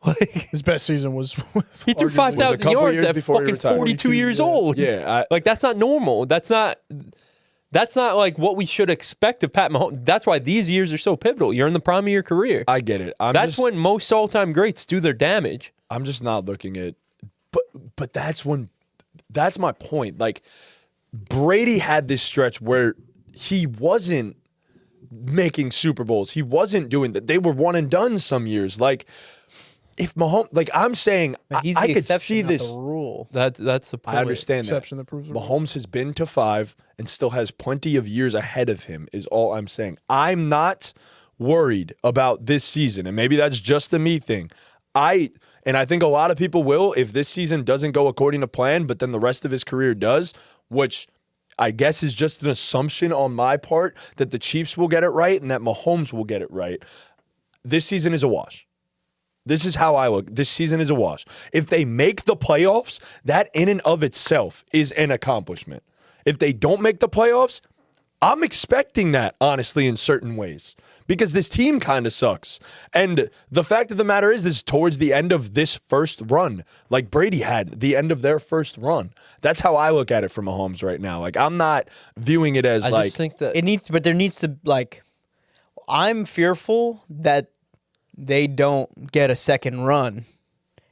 Like His best season was he threw arguably- 5,000 couple yards years at before he fucking retired. 42 years 42, old. Yeah, like that's not normal. That's not like what we should expect of Pat Mahomes. That's why these years are so pivotal. You're in the prime of your career. I get it. That's when most all-time greats do their damage. I'm just not looking at, but that's my point. Like Brady had this stretch where he wasn't making Super Bowls. He wasn't doing that. They were one and done some years. Like if Mahomes, like I'm saying, He's I the could exception, see not this. the rule. That's the point. I understand that. exception that proves the rule. Mahomes has been to 5 and still has plenty of years ahead of him, is all I'm saying. I'm not worried about this season, and maybe that's just a me thing. I think a lot of people will if this season doesn't go according to plan, but then the rest of his career does, which I guess is just an assumption on my part that the Chiefs will get it right and that Mahomes will get it right. This season is a wash. This is how I look. This season is a wash. If they make the playoffs, that in and of itself is an accomplishment. If they don't make the playoffs, I'm expecting that, honestly, in certain ways. Because this team kind of sucks. And the fact of the matter is, this is towards the end of this first run. Like Brady had the end of their first run. That's how I look at it for Mahomes right now. Like, I'm not viewing it as I like... just think that There needs to like. I'm fearful that they don't get a second run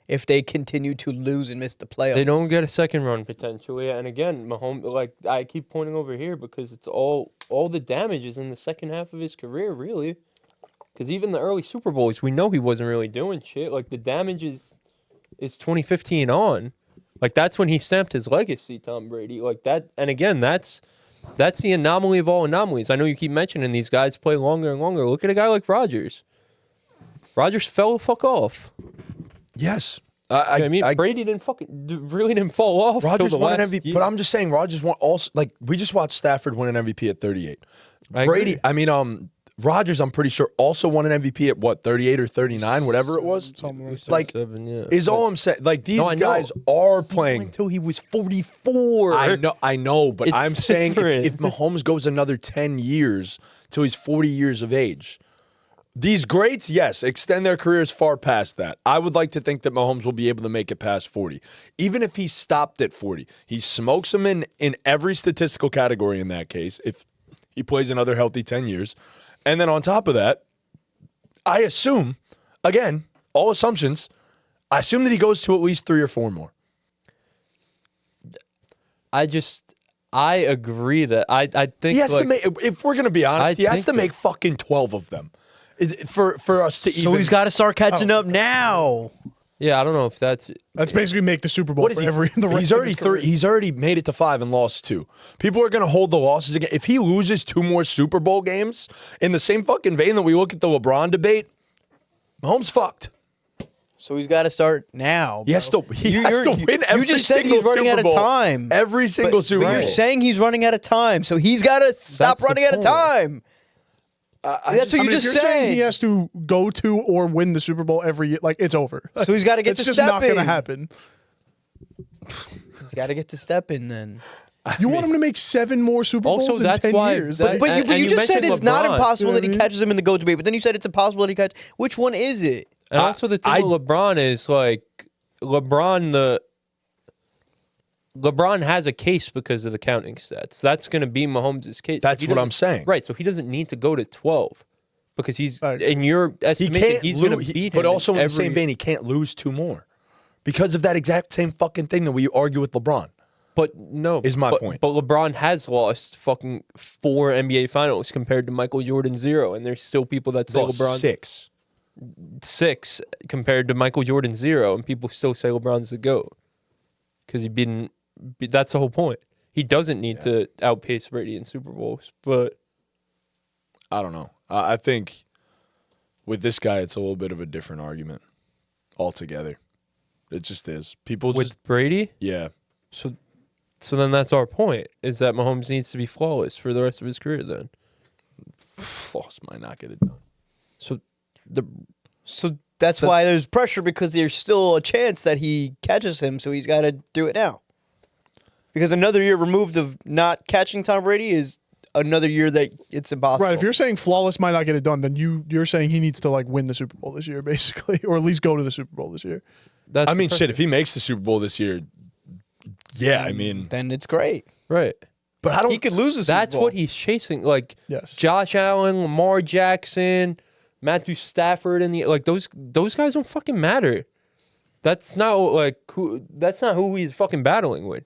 if they continue to lose and miss the playoffs. they don't get a second run potentially. And again, Mahomes, like I keep pointing over here because it's all the damage is in the second half of his career, really. Because even the early Super Bowls, we know he wasn't really doing shit. Like the damage is 2015 on. Like that's when he stamped his legacy, Tom Brady. Like that, and again, that's the anomaly of all anomalies. I know you keep mentioning these guys play longer and longer. Look at a guy like Rodgers. Rodgers fell the fuck off. Yes. Brady really didn't fall off. Rodgers till the won an last MVP, year. but I'm just saying Rodgers won also. Like we just watched Stafford win an MVP at 38. Brady, Rodgers, I'm pretty sure also won an MVP at what 38 or 39, whatever it was. Like, is all I'm saying. Like these guys are playing until he was 44. I know, but It's I'm saying different. if Mahomes goes another 10 years till he's 40 years of age. These greats, yes, extend their careers far past that. I would like to think that Mahomes will be able to make it past 40. Even if he stopped at 40, he smokes them in every statistical category in that case, if he plays another healthy 10 years. And then on top of that, I assume, again, all assumptions, I assume that he goes to at least 3 or 4 more. I agree that I think He has to make, if we're going to be honest, he has to make fucking 12 of them. For us to even. So he's got to start catching up now. Yeah, I don't know if that's basically make the Super Bowl What is for he? every the rest He's of already his career. he's already made it to 5 and lost 2. People are going to hold the losses again. If he loses 2 more Super Bowl games in the same fucking vein that we look at the LeBron debate, Mahomes fucked. So he's got to start now. He has to. He has to win every You just said single he's running Super out of Bowl. time. Every single Super But Bowl. you're saying he's running out of time, so he's got to stop That's the running out of point. time. That's what you if just you're said. saying he has to go to or win the Super Bowl every year, like it's over. So he's got to get it's to just step not going to in. happen. He's got to get to step in then. You want him to make 7 more Super Bowls Also, in that's 10 why years? that- But And you you just said mentioned it's not LeBron. impossible that he You know what I mean? catches him in the GOAT debate, but then you said it's impossible that he catches. Which one is it? And also the thing with LeBron is like LeBron has a case because of the counting stats. That's going to be Mahomes' case. That's He what doesn't- I'm saying. Right, so he doesn't need to go to 12 because he's Right. in your He estimation can't he's going to lose, beat him. but also in the same every- vein, he can't lose 2 more because of that exact same fucking thing that we argue with LeBron. But no, Is my point. But LeBron has lost fucking 4 NBA finals compared to Michael Jordan 0, and there's still people that say Lost LeBron 6 compared to Michael Jordan 0, and people still say LeBron's the GOAT because he didn't. That's the whole point. He doesn't need to outpace Brady in Super Bowls, but I don't know. I think with this guy, it's a little bit of a different argument altogether. It just is. People with just Brady, yeah. so then that's our point: is that Mahomes needs to be flawless for the rest of his career. Then, Floss might not get it done. so That's why there's pressure because there's still a chance that he catches him, so he's got to do it now. Because another year removed of not catching Tom Brady is another year that it's impossible. Right. If you're saying flawless might not get it done, then you're saying he needs to like win the Super Bowl this year, basically, or at least go to the Super Bowl this year. that's I the mean, pressure. shit. If he makes the Super Bowl this year, yeah. I mean, then it's great. right? but I don't. He could lose the Super That's Bowl. what he's chasing. Like Yes. Josh Allen, Lamar Jackson, Matthew Stafford, and those guys don't fucking matter. That's not like that's not who he's fucking battling with.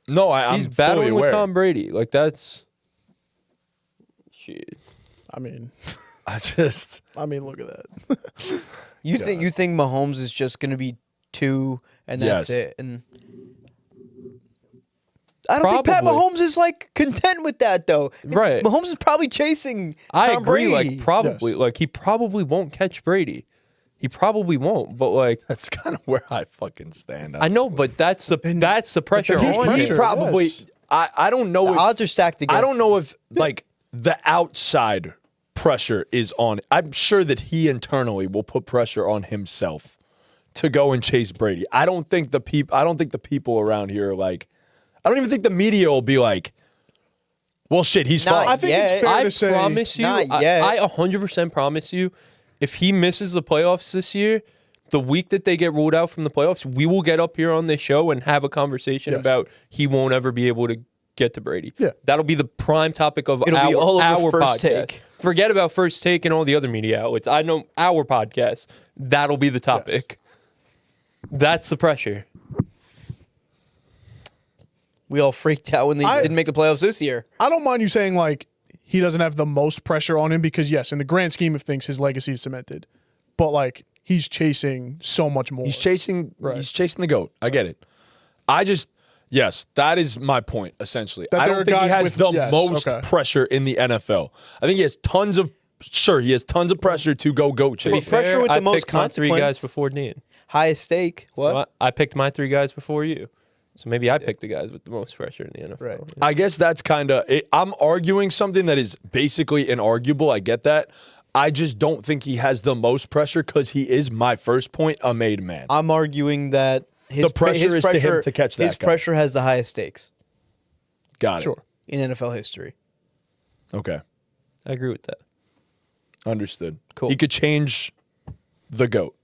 No, I'm He's fully battling aware. with Tom Brady. Like that's shit. I mean, look at that. You think Mahomes is just going to be 2 and that's Yes. it? And I don't think Pat Probably. Mahomes is like content with that though. Right. Mahomes is probably chasing I Tom agree. Brady. Like probably, Yes. like he probably won't catch Brady. He probably won't. But like That's kind of where I fucking stand. I know, but that's the pressure there's on pressure. him. Probably. Yes. I don't know. the if, odds are stacked against I don't know him. if like the outside pressure is on. I'm sure that he internally will put pressure on himself to go and chase Brady. I don't think the people around here are like. I don't even think the media will be like, well, shit, he's Not fine. I think it's yet. fair I to say. promise you, Not yet. I 100% promise you, if he misses the playoffs this year, the week that they get ruled out from the playoffs, we will get up here on this show and have a conversation Yes. about he won't ever be able to get to Brady. Yeah. That'll be the prime topic of It'll be all over our First podcast. Take. Forget about First Take and all the other media outlets. I know our podcast. That'll be the topic. That's the pressure. We all freaked out when they didn't make the playoffs this year. I don't mind you saying like he doesn't have the most pressure on him because yes, in the grand scheme of things, his legacy is cemented. But like he's chasing so much more. He's chasing. Right. He's chasing the GOAT. I get it. Yes, that is my point. Essentially, That I there don't are think he guys has with- the yes, most okay. pressure in the NFL. I think he has tons of. Sure, he has tons of pressure to go GOAT To be chase. pressure fair, with the I most picked my 3 guys consequence. before Dean. highest stake. What? So I picked my 3 guys before you. So maybe I picked the guys with the most pressure in the NFL. Right. I guess that's kind of – I'm arguing something that is basically inarguable. I get that. I just don't think he has the most pressure because he is, my first point, a made man. I'm arguing that The pressure is to him to catch that His guy. pressure has the highest stakes Got it. Sure. in NFL history. Okay. I agree with that. Understood. Cool. He could change the GOAT.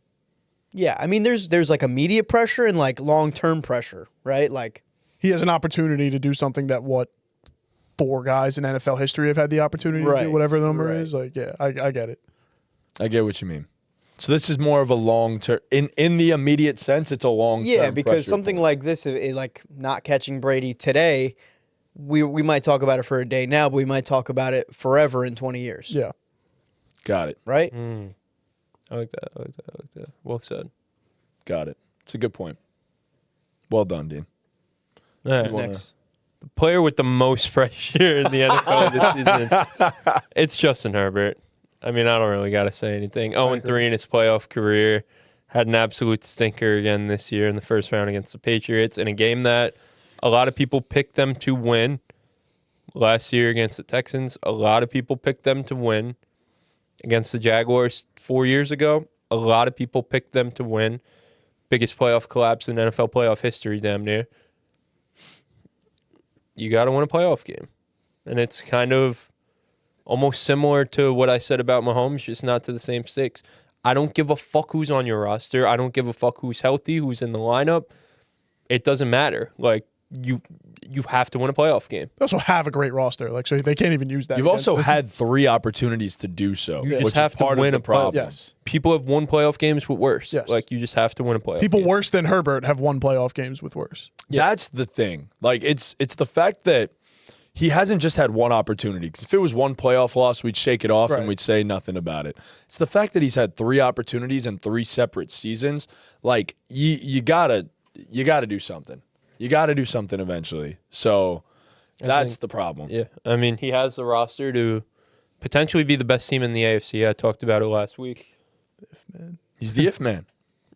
Yeah, I mean, there's like immediate pressure and like long-term pressure, right? Like, He has an opportunity to do something that 4 guys in NFL history have had the opportunity to Right. do, whatever the number Right. is. Like, yeah, I get it. I get what you mean. So this is more of a long-term – in the immediate sense, it's a long-term yeah, because pressure something point. like this, like not catching Brady today, we might talk about it for a day now, but we might talk about it forever in 20 years. Yeah. Got it. Right? I like that. I like that. Well said. Got it. It's a good point. Well done, Dean. All right. Next. The player with the most pressure in the NFL this season, it's Justin Herbert. I mean, I don't really got to say anything. 0-3 in his playoff career. Had an absolute stinker again this year in the first round against the Patriots in a game that a lot of people picked them to win. Last year against the Texans, a lot of people picked them to win. Against the Jaguars 4 years ago, a lot of people picked them to win. Biggest playoff collapse in NFL playoff history, damn near. You got to win a playoff game. And it's kind of almost similar to what I said about Mahomes, just not to the same stakes. I don't give a fuck who's on your roster. I don't give a fuck who's healthy, who's in the lineup. It doesn't matter. Like, you have to win a playoff game. They also have a great roster. Like, so they can't even use that. You've against also them. had 3 opportunities to do so, You which just is have to part win of a the problem. Yes. People have won playoff games with worse. Yes. Like, you just have to win a playoff People game. worse than Herbert have won playoff games with worse. That's the thing. Like, it's the fact that he hasn't just had one opportunity. Because if it was one playoff loss, we'd shake it off Right. and we'd say nothing about it. It's the fact that he's had 3 opportunities in 3 separate seasons. Like, you gotta do something. You got to do something eventually. So that's think- the problem. Yeah. I mean, he has the roster to potentially be the best team in the AFC. I talked about it last week. He's the if man.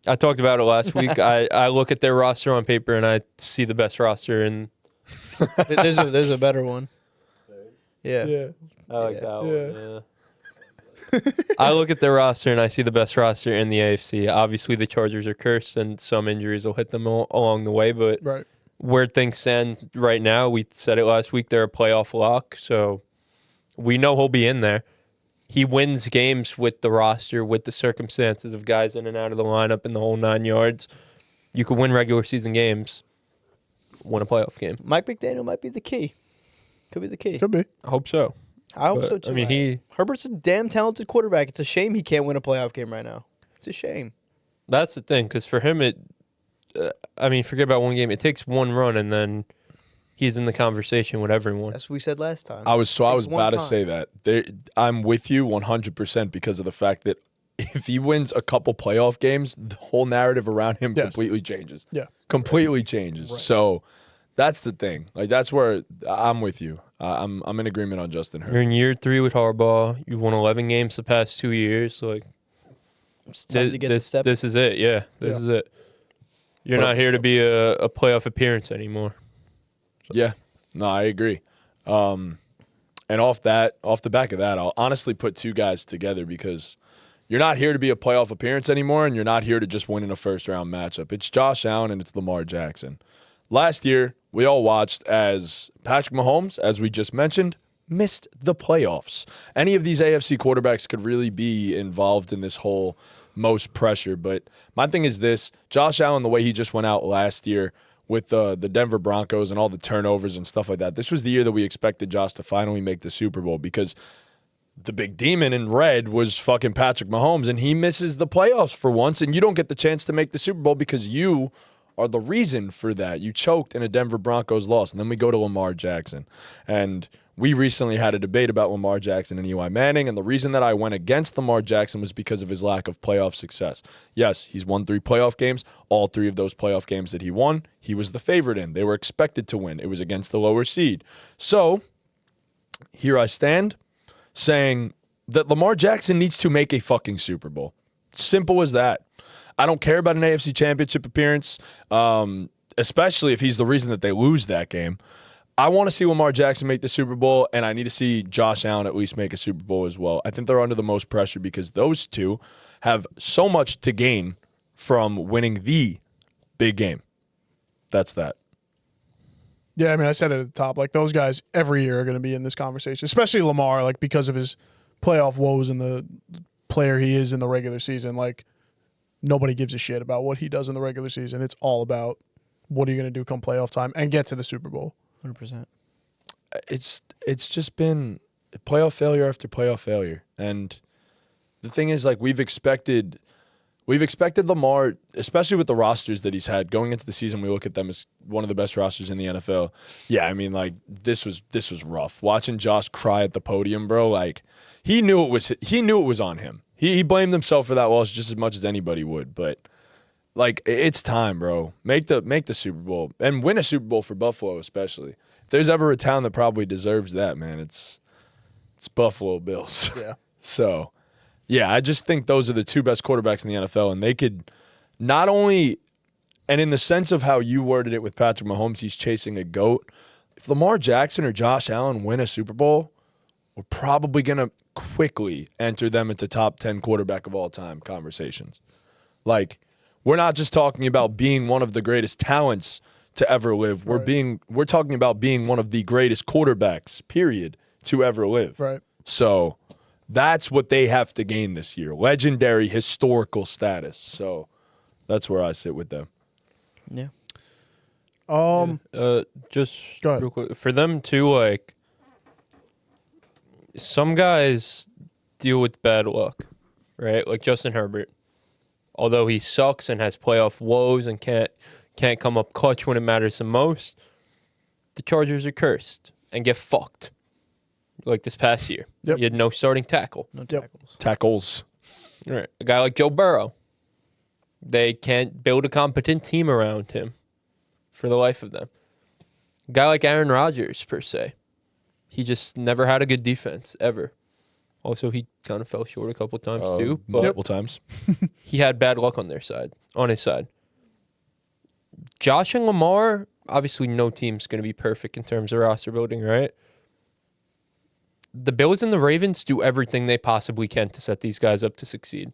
I talked about it last week. I look at their roster on paper and I see the best roster, and There's a better one. Yeah. Yeah. I like Yeah. that Yeah. one. Yeah. I look at their roster and I see the best roster in the AFC. Obviously, the Chargers are cursed and some injuries will hit them along the way, but Right. where things stand right now, we said it last week, they're a playoff lock, so we know he'll be in there. He wins games with the roster, with the circumstances of guys in and out of the lineup and the whole 9 yards. You could win regular season games, win a playoff game. Mike McDaniel might be the key. Could be the key. Could be. I hope so. I hope But, so too. I mean, Herbert's a damn talented quarterback. It's a shame he can't win a playoff game right now. It's a shame. that's the thing, because for him, forget about one game. It takes one run, and then he's in the conversation with everyone. That's what we said last time. I was Takes one about to time. say that. I'm with you 100% because of the fact that if he wins a couple playoff games, the whole narrative around him Yes. completely changes. Yeah. Completely changes. So that's the thing. Like, that's where I'm with you. I'm in agreement on Justin Herbert. You're in year 3 with Harbaugh. You've won 11 games the past 2 years. Like, time to get the step. this is it. Yeah, this Yeah. is it. You're not here to be a playoff appearance anymore. Yeah, no, I agree. And off the back of that, I'll honestly put 2 guys together because you're not here to be a playoff appearance anymore, and you're not here to just win in a first-round matchup. It's Josh Allen and it's Lamar Jackson. Last year, we all watched as Patrick Mahomes, as we just mentioned, missed the playoffs. Any of these AFC quarterbacks could really be involved in this whole most pressure. But my thing is this, Josh Allen, the way he just went out last year with the Denver Broncos and all the turnovers and stuff like that, this was the year that we expected Josh to finally make the Super Bowl because the big demon in red was fucking Patrick Mahomes, and he misses the playoffs for once, and you don't get the chance to make the Super Bowl because you are the reason for that. You choked in a Denver Broncos loss. And then we go to Lamar Jackson. And we recently had a debate about Lamar Jackson and Eli Manning, and the reason that I went against Lamar Jackson was because of his lack of playoff success. Yes, he's won 3 playoff games. All 3 of those playoff games that he won, he was the favorite in. They were expected to win. It was against the lower seed. So here I stand saying that Lamar Jackson needs to make a fucking Super Bowl. Simple as that. I don't care about an AFC Championship appearance, especially if he's the reason that they lose that game. I want to see Lamar Jackson make the Super Bowl, and I need to see Josh Allen at least make a Super Bowl as well. I think they're under the most pressure because those two have so much to gain from winning the big game. That's that. Yeah, I mean, I said it at the top. Like, those guys every year are going to be in this conversation, especially Lamar, like, because of his playoff woes and the player he is in the regular season. Like, nobody gives a shit about what he does in the regular season. It's all about what are you going to do come playoff time and get to the Super Bowl. 100%. It's just been playoff failure after playoff failure. And the thing is, like, we've expected Lamar, especially with the rosters that he's had going into the season. We look at them as one of the best rosters in the NFL. Yeah, I mean, like, this was rough. Watching Josh cry at the podium, bro. Like, he knew it was on him. He blamed himself for that loss just as much as anybody would. But like, it's time, bro. Make the Super Bowl and win a Super Bowl for Buffalo, especially. If there's ever a town that probably deserves that, man, it's Buffalo Bills. Yeah. So, yeah, I just think those are the two best quarterbacks in the NFL, and they could not only, and in the sense of how you worded it with Patrick Mahomes, he's chasing a GOAT. If Lamar Jackson or Josh Allen win a Super Bowl, we're probably going to quickly enter them into top 10 quarterback of all time conversations. Like, we're not just talking about being one of the greatest talents to ever live. We're talking about being one of the greatest quarterbacks, period, to ever live. Right. So that's what they have to gain this year. Legendary, historical status. So that's where I sit with them. Yeah. Just Go ahead. real quick, for them too, like, some guys deal with bad luck, right? Like Justin Herbert. Although he sucks and has playoff woes and can't come up clutch when it matters the most, the Chargers are cursed and get fucked. Like this past year. Yep. He had no starting tackle. No Yep. tackles. Tackles. Right. A guy like Joe Burrow. They can't build a competent team around him for the life of them. A guy like Aaron Rodgers, per se. He just never had a good defense, ever. Also, he kind of fell short a couple times, too. But Multiple times. he had bad luck on his side. Josh and Lamar, obviously no team's going to be perfect in terms of roster building, right? The Bills and the Ravens do everything they possibly can to set these guys up to succeed.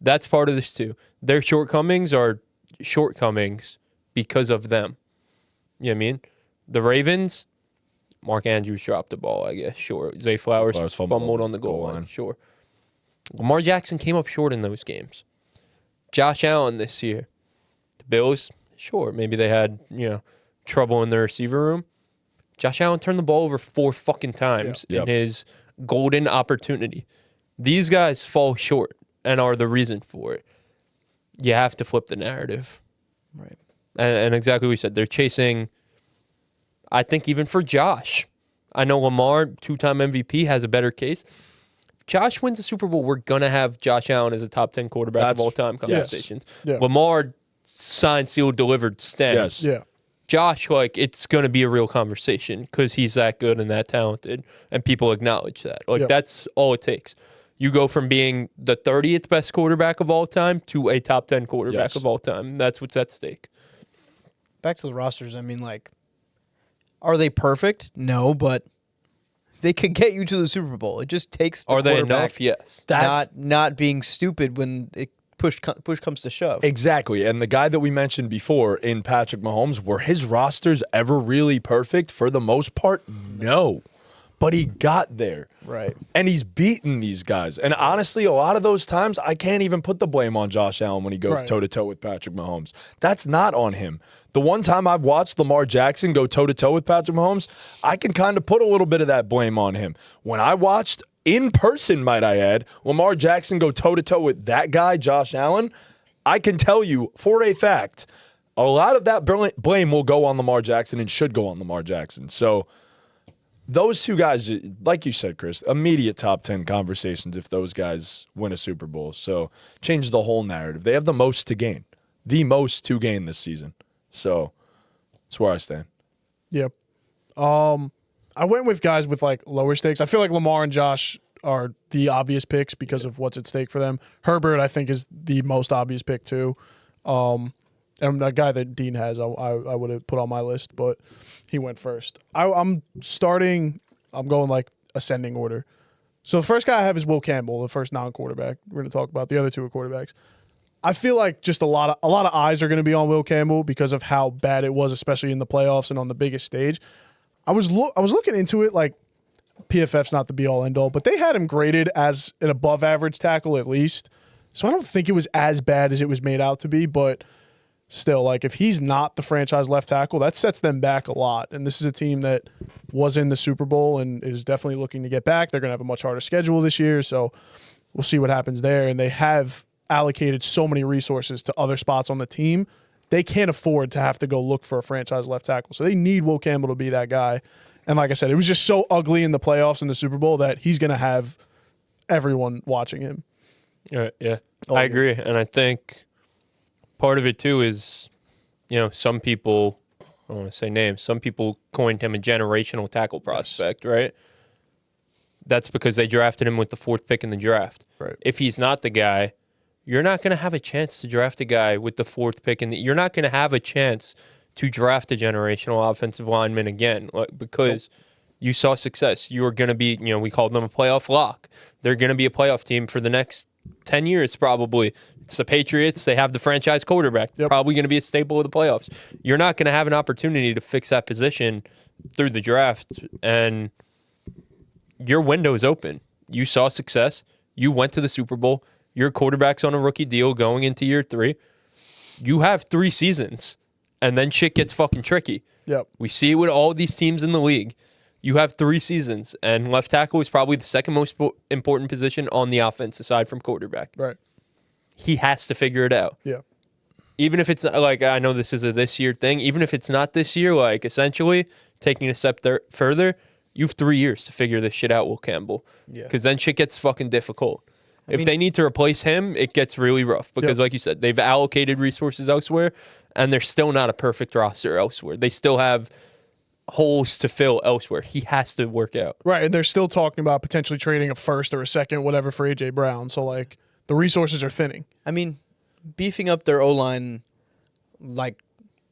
That's part of this, too. Their shortcomings are shortcomings because of them. You know what I mean? The Ravens, Mark Andrews dropped the ball, I guess, sure. Zay Flowers fumbled on the goal line, sure. Lamar Jackson came up short in those games. Josh Allen this year. The Bills, sure, maybe they had, trouble in their receiver room. Josh Allen turned the ball over 4 fucking times in his golden opportunity. These guys fall short and are the reason for it. You have to flip the narrative. Right. And exactly what we said. They're chasing, I think even for Josh. I know Lamar, 2-time MVP, has a better case. Josh wins the Super Bowl, we're going to have Josh Allen as a top 10 quarterback of all time conversations. Yeah. Lamar signed, sealed, delivered, stand. Yes. Yeah. Josh, like, it's going to be a real conversation because he's that good and that talented, and people acknowledge that. Like, that's all it takes. You go from being the 30th best quarterback of all time to a top 10 quarterback of all time. That's what's at stake. Back to the rosters, I mean, like, are they perfect? No, but they could get you to the Super Bowl. It just takes the Are they quarterback enough? Yes. not being stupid when push comes to shove. Exactly. And the guy that we mentioned before in Patrick Mahomes, were his rosters ever really perfect? For the most part, no. But he got there. Right. And he's beaten these guys. And honestly, a lot of those times, I can't even put the blame on Josh Allen when he goes toe-to-toe with Patrick Mahomes. That's not on him. The one time I've watched Lamar Jackson go toe-to-toe with Patrick Mahomes, I can kind of put a little bit of that blame on him. When I watched, in person, might I add, Lamar Jackson go toe-to-toe with that guy, Josh Allen, I can tell you for a fact, a lot of that blame will go on Lamar Jackson and should go on Lamar Jackson. So those two guys, like you said, Chris, immediate top 10 conversations if those guys win a Super Bowl. So change the whole narrative. They have the most to gain. The most to gain this season. So that's where I stand. Yep. I went with guys with like lower stakes. I feel like Lamar and Josh are the obvious picks because of what's at stake for them. Herbert, I think, is the most obvious pick too. And that guy that Dean has, I would have put on my list, but he went first. I'm going like ascending order. So the first guy I have is Will Campbell, the first non-quarterback. We're going to talk about the other two are quarterbacks. I feel like just a lot of eyes are going to be on Will Campbell because of how bad it was, especially in the playoffs and on the biggest stage. I was looking into it, like PFF's not the be-all, end-all, but they had him graded as an above-average tackle at least. So I don't think it was as bad as it was made out to be, but still, like if he's not the franchise left tackle, that sets them back a lot. And this is a team that was in the Super Bowl and is definitely looking to get back. They're going to have a much harder schedule this year, so we'll see what happens there. And they have allocated so many resources to other spots on the team. They can't afford to have to go look for a franchise left tackle. So they need Will Campbell to be that guy. And like I said, it was just so ugly in the playoffs and the Super Bowl that he's going to have everyone watching him. Yeah, I agree. And I think part of it, too, is, some people, I don't want to say names, some people coined him a generational tackle prospect, right? That's because they drafted him with the 4th pick in the draft. Right. If he's not the guy, you're not going to have a chance to draft a guy with the 4th pick. You're not going to have a chance to draft a generational offensive lineman again because you saw success. You are going to be, we called them a playoff lock. They're going to be a playoff team for the next 10 years probably. It's the Patriots. They have the franchise quarterback. Probably going to be a staple of the playoffs. You're not going to have an opportunity to fix that position through the draft, and your window's open. You saw success. You went to the Super Bowl. Your quarterback's on a rookie deal going into year 3. You have 3 seasons, and then shit gets fucking tricky. Yep. We see it with all these teams in the league. You have 3 seasons, and left tackle is probably the second most important position on the offense aside from quarterback. Right. He has to figure it out. Yeah. Even if it's like, I know this is a this year thing, even if it's not this year, like essentially taking a step further, you have 3 years to figure this shit out, Will Campbell. Yeah. Because then shit gets fucking difficult. If they need to replace him, it gets really rough because, like you said, they've allocated resources elsewhere, and they're still not a perfect roster elsewhere. They still have holes to fill elsewhere. He has to work out. Right, and they're still talking about potentially trading a 1st or a 2nd, whatever, for A.J. Brown. So, like, the resources are thinning. I mean, beefing up their O-line, like,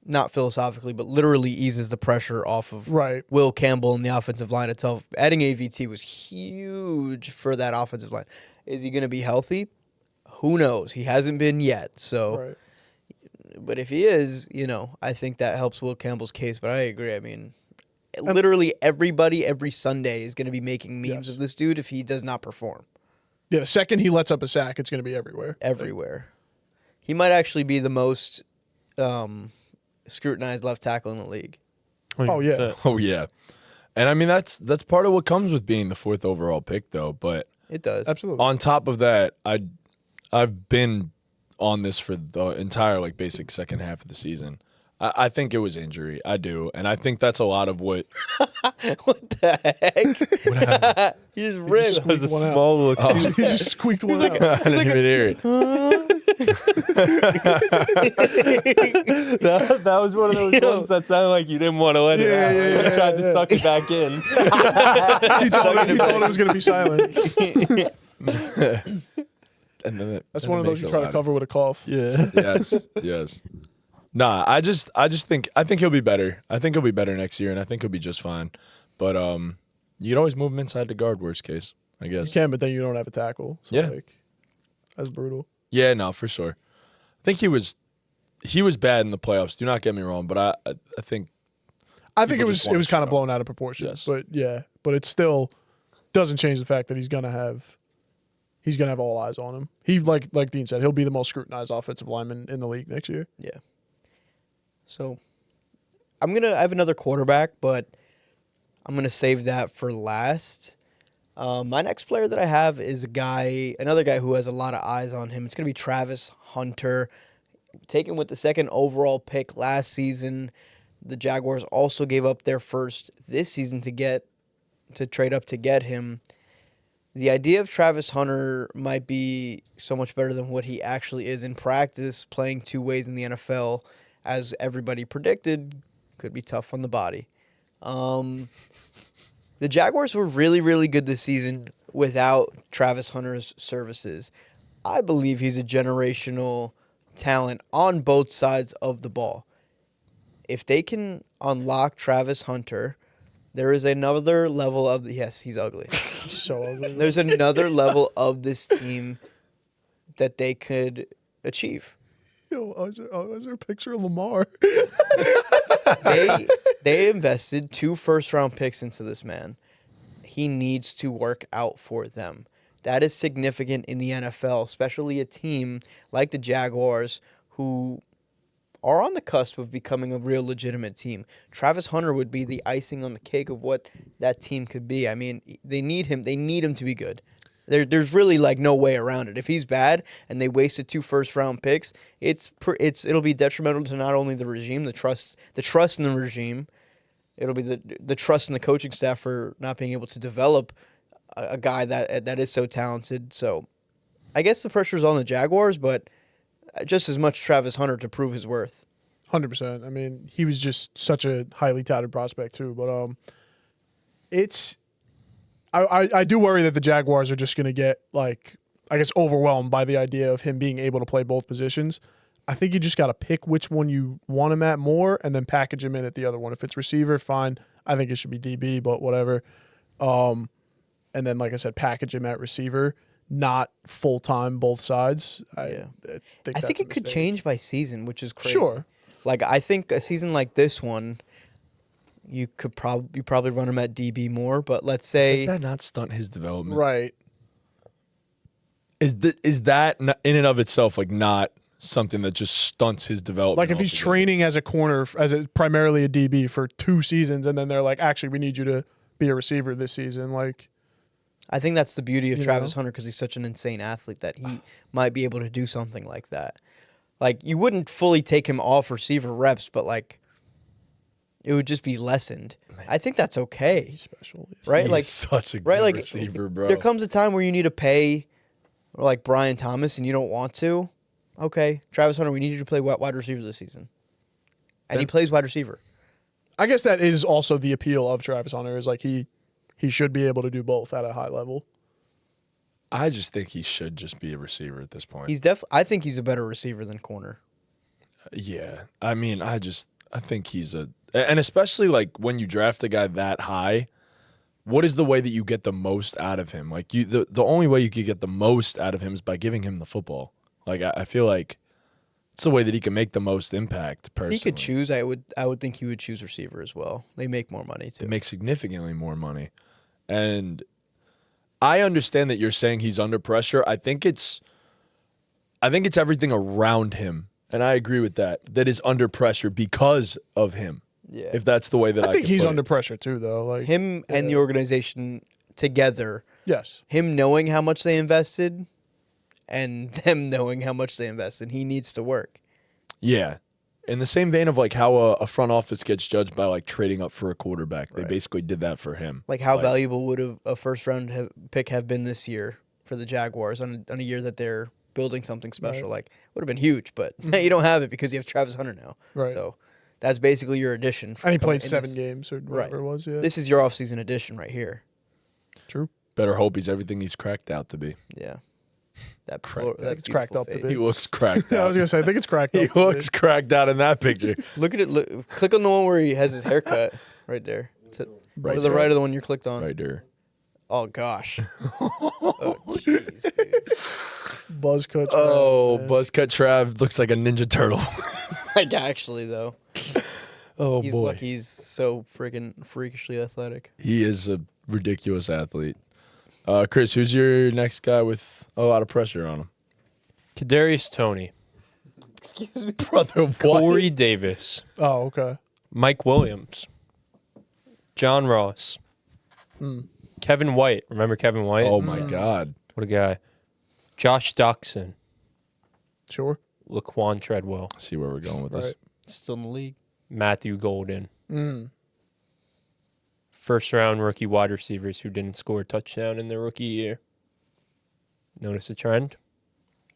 not philosophically, but literally eases the pressure off of Will Campbell and the offensive line itself. Adding AVT was huge for that offensive line. Is he going to be healthy? Who knows? He hasn't been yet. So, but if he is, I think that helps Will Campbell's case. But I agree. I mean, literally everybody every Sunday is going to be making memes of this dude if he does not perform. Yeah, the second he lets up a sack, it's going to be everywhere. Everywhere. He might actually be the most scrutinized left tackle in the league. Oh, yeah. Oh, yeah. And, I mean, that's part of what comes with being the 4th overall pick, though. But it does. Absolutely. On top of that, I've been on this for the entire, like, basic second half of the season. I think it was injury. I do. And I think that's a lot of what... What the heck? What happened? He just ripped. That was a small look. He just squeaked one out. I didn't even hear it. That was one of those ones that sounded like you didn't want to let it out. You tried to suck it back in. He thought it was going to be silent. And then That's one of those you try to cover with a cough. Yeah. Yes. Nah, I just think he'll be better. I think he'll be better next year, and I think he'll be just fine. But you can always move him inside the guard, worst case, I guess. You can, but then you don't have a tackle. So like, that's brutal. Yeah, no, for sure. I think he was bad in the playoffs. Do not get me wrong, but I think it was kind of blown out of proportion. Yes. But it still doesn't change the fact that he's gonna have all eyes on him. He like Dean said, he'll be the most scrutinized offensive lineman in the league next year. Yeah. So I have another quarterback, but I'm gonna save that for last. My next player that I have is another guy who has a lot of eyes on him. It's gonna be Travis Hunter, taken with the 2nd overall pick last season. The Jaguars also gave up their 1st this season to trade up to get him. The idea of Travis Hunter might be so much better than what he actually is in practice, playing 2 ways in the NFL, as everybody predicted, could be tough on the body. The Jaguars were really, really good this season without Travis Hunter's services. I believe he's a generational talent on both sides of the ball. If they can unlock Travis Hunter, there is another level of yes, he's ugly. So ugly. There's another level of this team that they could achieve. Yo, is there a picture of Lamar? They invested 2 first-round picks into this man. He needs to work out for them. That is significant in the NFL, especially a team like the Jaguars who are on the cusp of becoming a real legitimate team. Travis Hunter would be the icing on the cake of what that team could be. I mean, they need him. They need him to be good. There's really like no way around it. If he's bad and they wasted 2 first-round picks, it'll be detrimental to not only the regime, the trust in the regime. It'll be the trust in the coaching staff for not being able to develop a guy that is so talented. So I guess the pressure's on the Jaguars, but just as much Travis Hunter to prove his worth. 100%. I mean, he was just such a highly touted prospect too. But I do worry that the Jaguars are just going to get, like, I guess, overwhelmed by the idea of him being able to play both positions. I think you just got to pick which one you want him at more and then package him in at the other one. If it's receiver, fine. I think it should be DB, but whatever. And then, like I said, package him at receiver, not full-time both sides. I think it could change by season, which is crazy. Sure. Like, I think a season like this one, you probably run him at DB more, but let's say... Does that not stunt his development? Right. Is that in and of itself like not something that just stunts his development? Like if he's altogether? training as a corner, primarily a DB for 2 seasons, and then they're like, actually, we need you to be a receiver this season. Like, I think that's the beauty of Travis Hunter because he's such an insane athlete that he might be able to do something like that. Like, you wouldn't fully take him off receiver reps, but like, it would just be lessened. I think that's okay. he's special. Right? He's like such a good right, like, receiver, bro. There comes a time where you need to pay like Brian Thomas and you don't want to. Okay, Travis Hunter, we need you to play wide receiver this season. And he plays wide receiver. I guess that is also the appeal of Travis Hunter is like he should be able to do both at a high level. I just think he should just be a receiver at this point. I think he's a better receiver than corner. Yeah. I mean, I think he's and especially like when you draft a guy that high, what is the way that you get the most out of him? Like the only way you could get the most out of him is by giving him the football. Like I feel like it's the way that he can make the most impact personally. If he could choose, I would think he would choose receiver as well. They make more money too. They make significantly more money. And I understand that you're saying he's under pressure. I think it's everything around him. And I agree with that is under pressure because of him. Yeah. If that's the way that I think he's put under it. pressure too, though. Like Him and the organization together. Yes. Him knowing how much they invested and them knowing how much they invested. He needs to work. Yeah. In the same vein of like how a front office gets judged by like trading up for a quarterback. They basically did that for him. Like how valuable would a first round pick have been this year for the Jaguars on a year that they're building something special? Right. Like would have been huge, but you don't have it because you have Travis Hunter now. Right. So that's basically your addition. And he played 7 games or whatever it was. Yeah. This is your offseason addition right here. True. Better hope he's everything he's cracked out to be. Yeah. That It's cracked up to He be. looks cracked I out. was gonna say I think it's cracked He up. to looks be. cracked out in that picture. Look at it. Click on the one where he has his haircut right there. To the there. right of the one you clicked on. Right there. Oh gosh. Oh jeez, dude. Buzz cut. Oh, man. Buzzcut Trav looks like a Ninja Turtle. Like actually though. Oh, He's boy. lucky he's so freaking freakishly athletic. He is a ridiculous athlete. Chris, who's your next guy with a lot of pressure on him? Kadarius Toney, Excuse me. Brother, what? Corey Davis, Oh, okay. Mike Williams, John Ross, Kevin White. Remember Kevin White? Oh, my God. What a guy. Josh Doxson, Sure. Laquan Treadwell, I see where we're going with this. Right. Still in the league. Matthew Golden. Mm. First round rookie wide receivers who didn't score a touchdown in their rookie year. Notice a trend?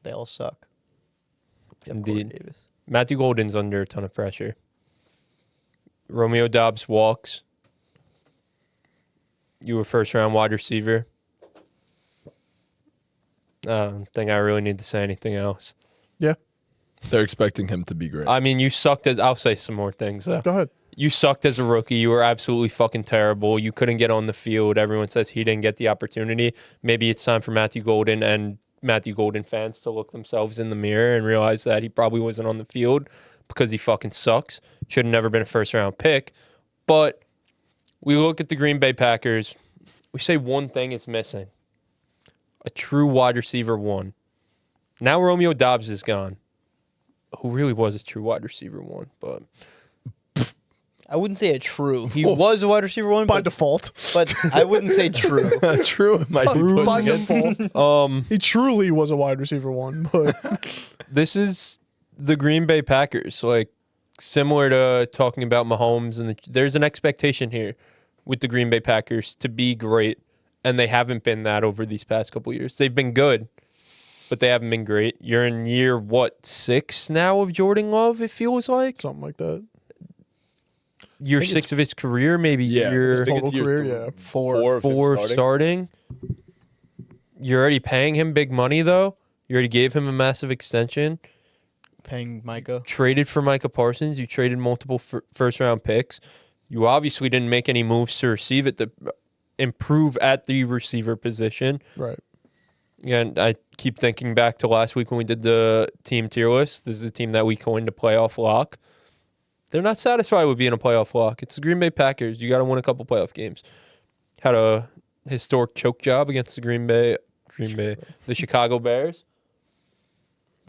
They all suck. Except Indeed. Corey Davis. Matthew Golden's under a ton of pressure. Romeo Dobbs walks. You were first round wide receiver. I don't think I really need to say anything else. Yeah. They're expecting him to be great. I mean, you sucked as. I'll say some more things though. Go ahead. You sucked as a rookie. You were absolutely fucking terrible. You couldn't get on the field. Everyone says he didn't get the opportunity. Maybe it's time for Matthew Golden and Matthew Golden fans to look themselves in the mirror and realize that he probably wasn't on the field because he fucking sucks. Should have never been a first-round pick. But we look at the Green Bay Packers. We say one thing is missing. A true wide receiver one. Now Romeo Doubs is gone. Who really was a true wide receiver one, but... I wouldn't say a true. He was a wide receiver one By default. but I wouldn't say true. True. Might be By pushing it. default. He truly was a wide receiver one. But This is the Green Bay Packers. Like, similar to talking about Mahomes, and there's an expectation here with the Green Bay Packers to be great, and they haven't been that over these past couple of years. They've been good, but they haven't been great. You're in year, 6 now of Jordan Love, it feels like? something like that. Year 6 of his career, maybe Yeah, year I think it's Total year career, yeah. four of him four starting. starting. You're already paying him big money, though. You already gave him a massive extension. Paying Micah. Traded for Micah Parsons. You traded multiple first-round picks. You obviously didn't make any moves to improve at the receiver position. Right. And I keep thinking back to last week when we did the team tier list. This is a team that we coined a playoff lock. They're not satisfied with being a playoff lock. It's the Green Bay Packers. You got to win a couple playoff games. Had a historic choke job against the the Chicago Bears.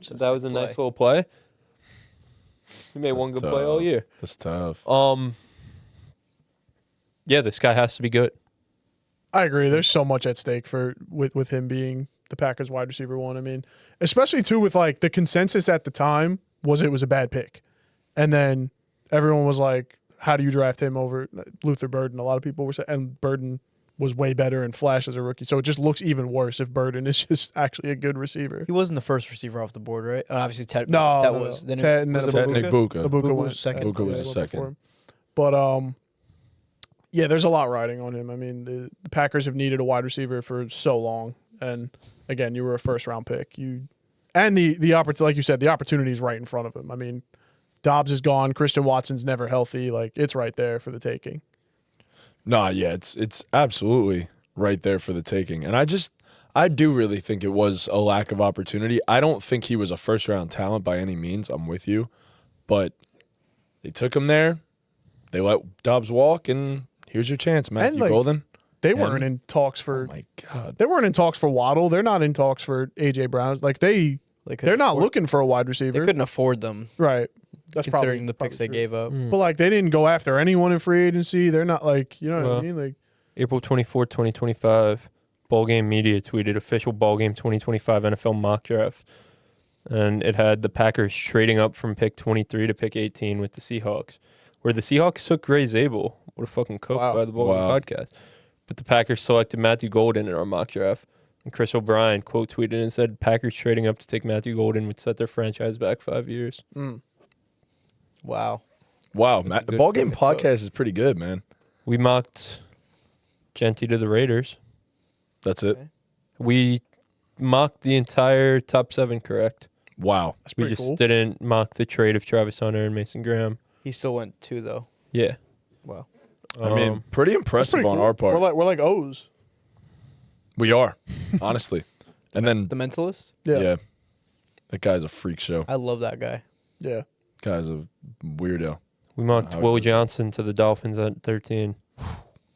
So that was a nice little play. He made one good play all year. That's tough. Yeah, this guy has to be good. I agree. There's so much at stake with him being the Packers wide receiver one. I mean, especially too with like the consensus at the time was it was a bad pick. And then everyone was like, how do you draft him over Luther Burden? A lot of people were saying, and Burden was way better and flash as a rookie. So it just looks even worse if Burden is just actually a good receiver. He wasn't the first receiver off the board, right? Obviously, Ted. No, Ted no, was. no. Then Ted and was then it Nick Ibuka? Buka. Ibuka was went second. Ibuka was yeah, the went before second. him. But yeah, there's a lot riding on him. I mean, the Packers have needed a wide receiver for so long, and again, you were a first round pick. And the opportunity, like you said, the opportunity is right in front of him. I mean, Dobbs is gone. Christian Watson's never healthy. Like, it's right there for the taking. Nah, yeah, it's absolutely right there for the taking. And I do really think it was a lack of opportunity. I don't think he was a first round talent by any means. I'm with you. But they took him there. They let Dobbs walk, and here's your chance, Matthew like, Golden. They weren't in talks for. Oh my God. They weren't in talks for Waddle. They're not in talks for AJ Brown. Like they're not looking for a wide receiver. They couldn't afford them, Right. That's considering probably the picks they true. gave up. But like they didn't go after anyone in free agency. They're not like, you know what I Well, mean? Like April 24, 2025, BallGame Media tweeted official BallGame 2025 NFL mock draft. And it had the Packers trading up from pick 23 to pick 18 with the Seahawks, where the Seahawks took Ray Zabel. What a fucking cook Wow. by the BallGame Wow. Podcast. But the Packers selected Matthew Golden in our mock draft. And Chris O'Brien quote tweeted and said, Packers trading up to take Matthew Golden would set their franchise back 5 years. Wow. Wow, the BallGame that's a quote. Podcast is pretty good, man. We mocked Genty to the Raiders. That's it. Okay. We mocked the entire top 7 correct. Wow. that's We pretty just cool. didn't mock the trade of Travis Hunter and Mason Graham. He still went 2 though. Yeah. Wow. I mean, pretty That's impressive pretty on cool. our part. We're like O's. We are, honestly. And then, The Mentalist. yeah, that guy's a freak show. I love that guy. Yeah. Guy's a weirdo. we mocked How Will it is. Johnson to the Dolphins at 13.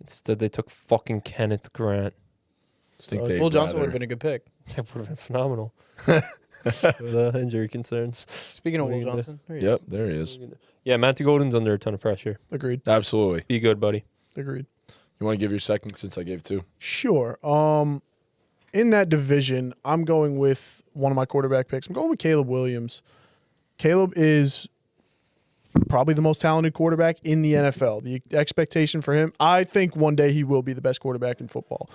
Instead, they took fucking Kenneth Grant. I think they'd Will Johnson would rather- have been a good pick. That would have been phenomenal. With injury concerns. Speaking of What are Will you gonna Johnson, there he Yep, is. there he is. Yeah, Matthew Golden's under a ton of pressure. Agreed. Absolutely. Be good, buddy. Agreed. You want to give your second since I gave 2? Sure. In that division, I'm going with one of my quarterback picks. I'm going with Caleb Williams. Caleb is probably the most talented quarterback in the NFL. The expectation for him, I think one day he will be the best quarterback in football.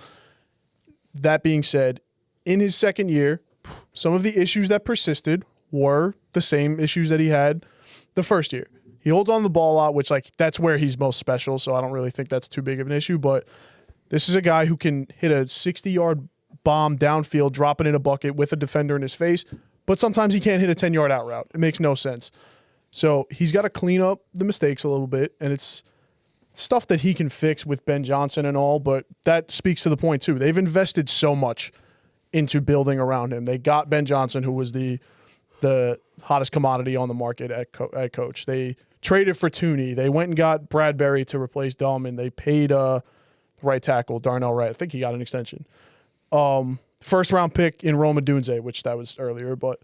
That being said, in his second year, some of the issues that persisted were the same issues that he had the first year. He holds on the ball a lot, which like that's where he's most special, so I don't really think that's too big of an issue, but this is a guy who can hit a 60-yard bomb downfield, drop it in a bucket with a defender in his face, but sometimes he can't hit a 10-yard out route. It makes no sense. So he's got to clean up the mistakes a little bit, and it's stuff that he can fix with Ben Johnson and all, but that speaks to the point too. They've invested so much into building around him. They got Ben Johnson, who was the hottest commodity on the market at coach. They traded for Tooney. They went and got Bradbury to replace Dahlman. They paid right tackle, Darnell Wright. I think he got an extension. First-round pick in Roma Dunze, which that was earlier, but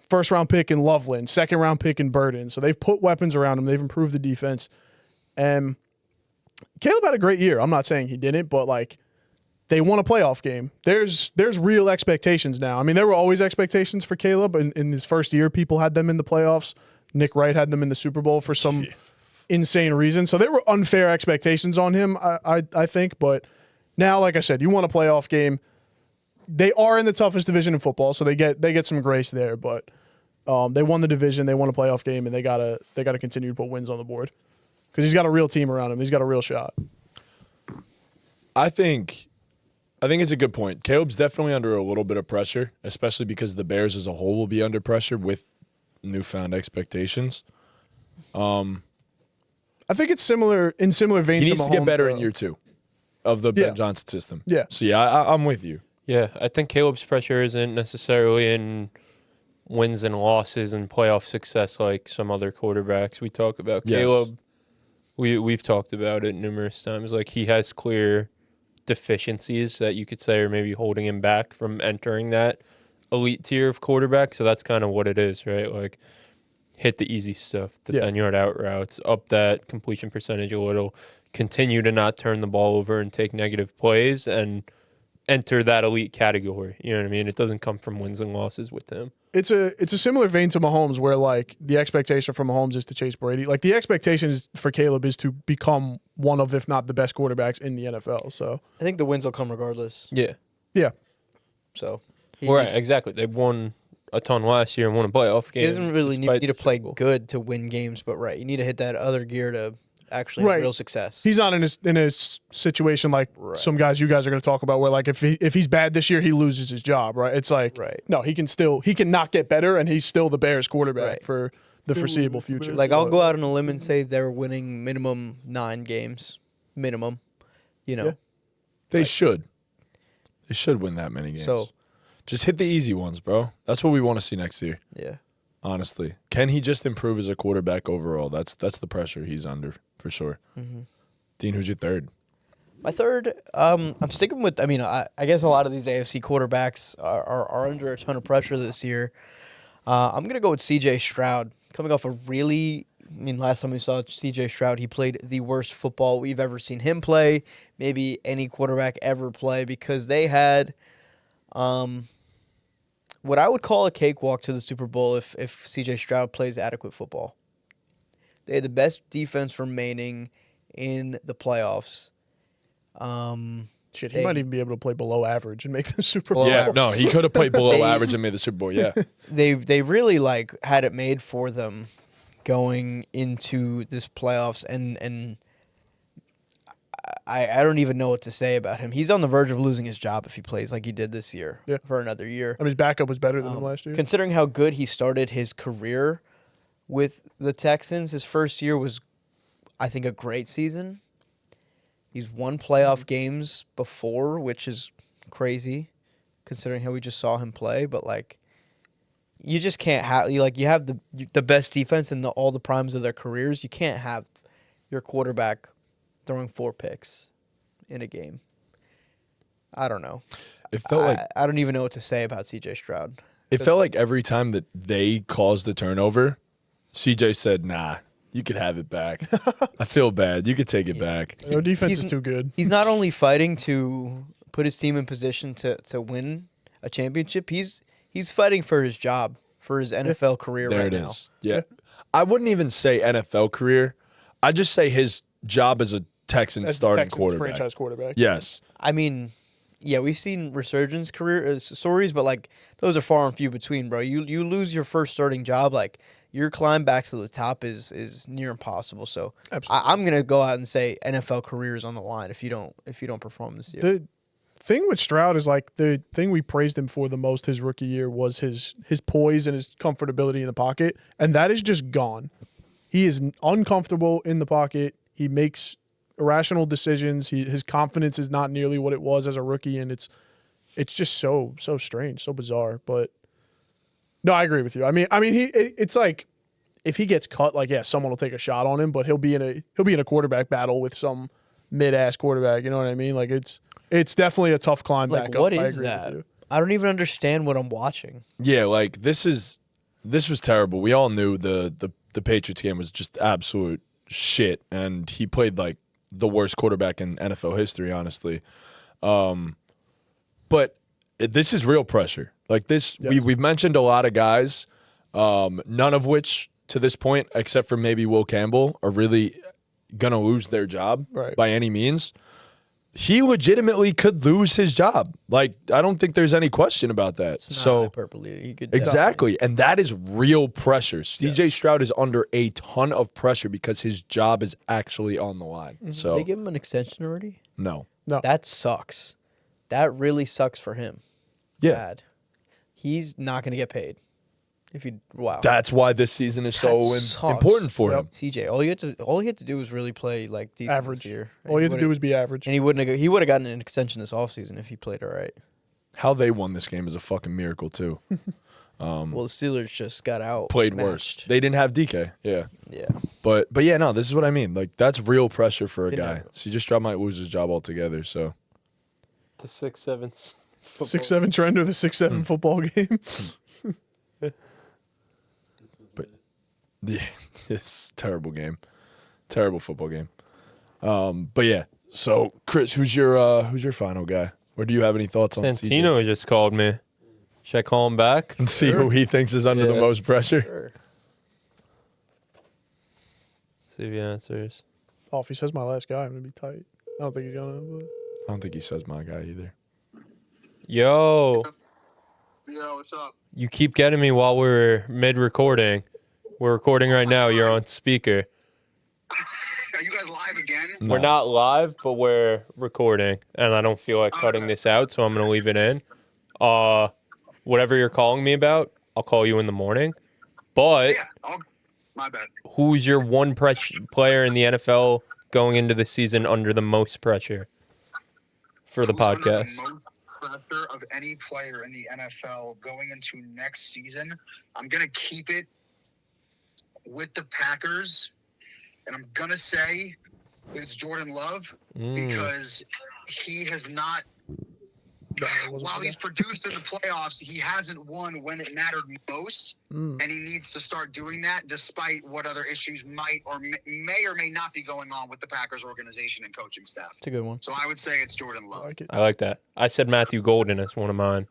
first-round pick in Loveland, second-round pick in Burden. So they've put weapons around him. They've improved the defense. And Caleb had a great year. I'm not saying he didn't, but like they won a playoff game. There's real expectations now. I mean, there were always expectations for Caleb. In his first year, people had them in the playoffs. Nick Wright had them in the Super Bowl for some insane reason. So there were unfair expectations on him, I think. But now, like I said, you won a playoff game. They are in the toughest division in football, so they get some grace there. But they won the division, they won a playoff game, and they gotta continue to put wins on the board because he's got a real team around him. He's got a real shot. I think it's a good point. Caleb's definitely under a little bit of pressure, especially because the Bears as a whole will be under pressure with newfound expectations. I think it's in similar vein to Mahomes. He needs to get better in year 2 of the Ben Johnson system. Yeah. So, I'm with you. Yeah, I think Caleb's pressure isn't necessarily in wins and losses and playoff success like some other quarterbacks we talk about. Yes. Caleb, we've talked about it numerous times. Like he has clear deficiencies that you could say are maybe holding him back from entering that elite tier of quarterback. So that's kind of what it is, right? Like hit the easy stuff, the 10-yard out routes, up that completion percentage a little, continue to not turn the ball over and take negative plays, and enter that elite category. You know what I mean? It doesn't come from wins and losses with him. It's a similar vein to Mahomes where like the expectation for Mahomes is to chase Brady. Like the expectation for Caleb is to become one of, if not the best quarterbacks in the NFL. So I think the wins will come regardless. Yeah. Yeah. So Right, exactly. They won a ton last year and won a playoff game. he doesn't really need despite to the play Super Bowl. good to win games, but right, you need to hit that other gear to actually Right. have real success. He's not in a situation like Right. some guys you guys are going to talk about where like if he's bad this year, he loses his job, right? It's like Right. no, he can not get better, and he's still the Bears quarterback Right. for the foreseeable future. Like I'll go out on a limb and say they're winning minimum 9 games, minimum. You know, Yeah. They should. They should win that many games. So just hit the easy ones, bro. That's what we want to see next year. yeah. Honestly, can he just improve as a quarterback overall? That's the pressure he's under for sure. Mm-hmm. Dean, who's your third? My third, I'm sticking with. I mean, I guess a lot of these AFC quarterbacks are under a ton of pressure this year. I'm gonna go with C.J. Stroud, coming off a really. I mean, last time we saw C.J. Stroud, he played the worst football we've ever seen him play. Maybe any quarterback ever play, because they had, what I would call a cakewalk to the Super Bowl if C.J. Stroud plays adequate football. They had the best defense remaining in the playoffs. Shit, he they- might even be able to play below average and make the Super Well, Bowl. Yeah, no, he could have played below They- average and made the Super Bowl. Yeah, They really like had it made for them going into this playoffs, and I don't even know what to say about him. He's on the verge of losing his job if he plays like he did this year for another year. I mean, his backup was better than him last year. Considering how good he started his career with the Texans, his first year was, I think, a great season. He's won playoff games before, which is crazy, considering how we just saw him play. But like, you just can't have you have the best defense in all the primes of their careers. You can't have your quarterback throwing 4 picks in a game. I don't know. it felt like I don't even know what to say about C.J. Stroud. it felt like every time that they caused the turnover, CJ said, "Nah, you could have it back. I feel bad. You could take it back." Their defense He's- is too good. He's not only fighting to put his team in position to win a championship, he's fighting for his job, for his NFL career There right it now. is. Yeah. I wouldn't even say NFL career. I'd just say his job as a Texan As the starting Texans quarterback. franchise quarterback. Yes. I mean, yeah, we've seen resurgence career stories, but like those are far and few between, bro. You lose your first starting job, like your climb back to the top is near impossible. So Absolutely. I'm gonna go out and say NFL career is on the line if you don't perform this year. thing with Stroud is like the thing we praised him for the most his rookie year was his poise and his comfortability in the pocket, and that is just gone. He is uncomfortable in the pocket. He makes irrational decisions. His confidence is not nearly what it was as a rookie, and it's just so strange, so bizarre. But no, I agree with you. I mean, it's like if he gets cut, like someone will take a shot on him, but he'll be in a quarterback battle with some mid-ass quarterback. You know what I mean? Like it's definitely a tough climb back up. What I is agree that? with you. I don't even understand what I'm watching. Yeah, like this was terrible. We all knew the Patriots game was just absolute shit, and he played like the worst quarterback in NFL history, honestly. But this is real pressure. Like this, we've mentioned a lot of guys, none of which to this point, except for maybe Will Campbell, are really gonna lose their job by any means. He legitimately could lose his job. Like, I don't think there's any question about that. It's not hyperbole. He could exactly, and that is real pressure. CJ Stroud is under a ton of pressure because his job is actually on the line. So Did they give him an extension already? no. That sucks. That really sucks for him. Yeah. Bad. He's not going to get paid. That's why this season is so sucks. important for him. CJ, all he had to do was really play like decent Average. this year. All you have to do is be average. And he would have gotten an extension this offseason if he played all right. How they won this game is a fucking miracle too. Well, the Steelers just got out. Played worse. They didn't have DK. Yeah. Yeah. But yeah, no, this is what I mean. Like that's real pressure for a Didn't guy. have- CJ Stroud might lose his job altogether. So The 6-7. 6-7 trend or the 6-7 football game. yeah, it's a terrible game, terrible football game. But yeah. So Chris, who's your final guy? Or do you have any thoughts on Santino just called me. Should I call him back? and see who he thinks is under the Yeah. most pressure? Sure. See if he answers. Oh, if he says my last guy, I'm gonna be tight. I don't think he's gonna. But... I don't think he says my guy either. Yo, what's up? you keep getting me while we're mid-recording. We're recording right now. You're on speaker. Are you guys live again? No. We're not live, but we're recording, and I don't feel like cutting this out, so I'm going to leave it in. Whatever you're calling me about, I'll call you in the morning. But My bad. who's your one player in the NFL going into the season under the most pressure for the Who's under podcast? the most pressure of any player in the NFL going into next season? I'm gonna keep it with the Packers, and I'm gonna say it's Jordan Love because he has not. While he's produced in the playoffs, he hasn't won when it mattered most, and he needs to start doing that despite what other issues might or may not be going on with the Packers organization and coaching staff. It's a good one. So I would say it's Jordan I Love. like it. I like that. I said Matthew Golden as one of mine.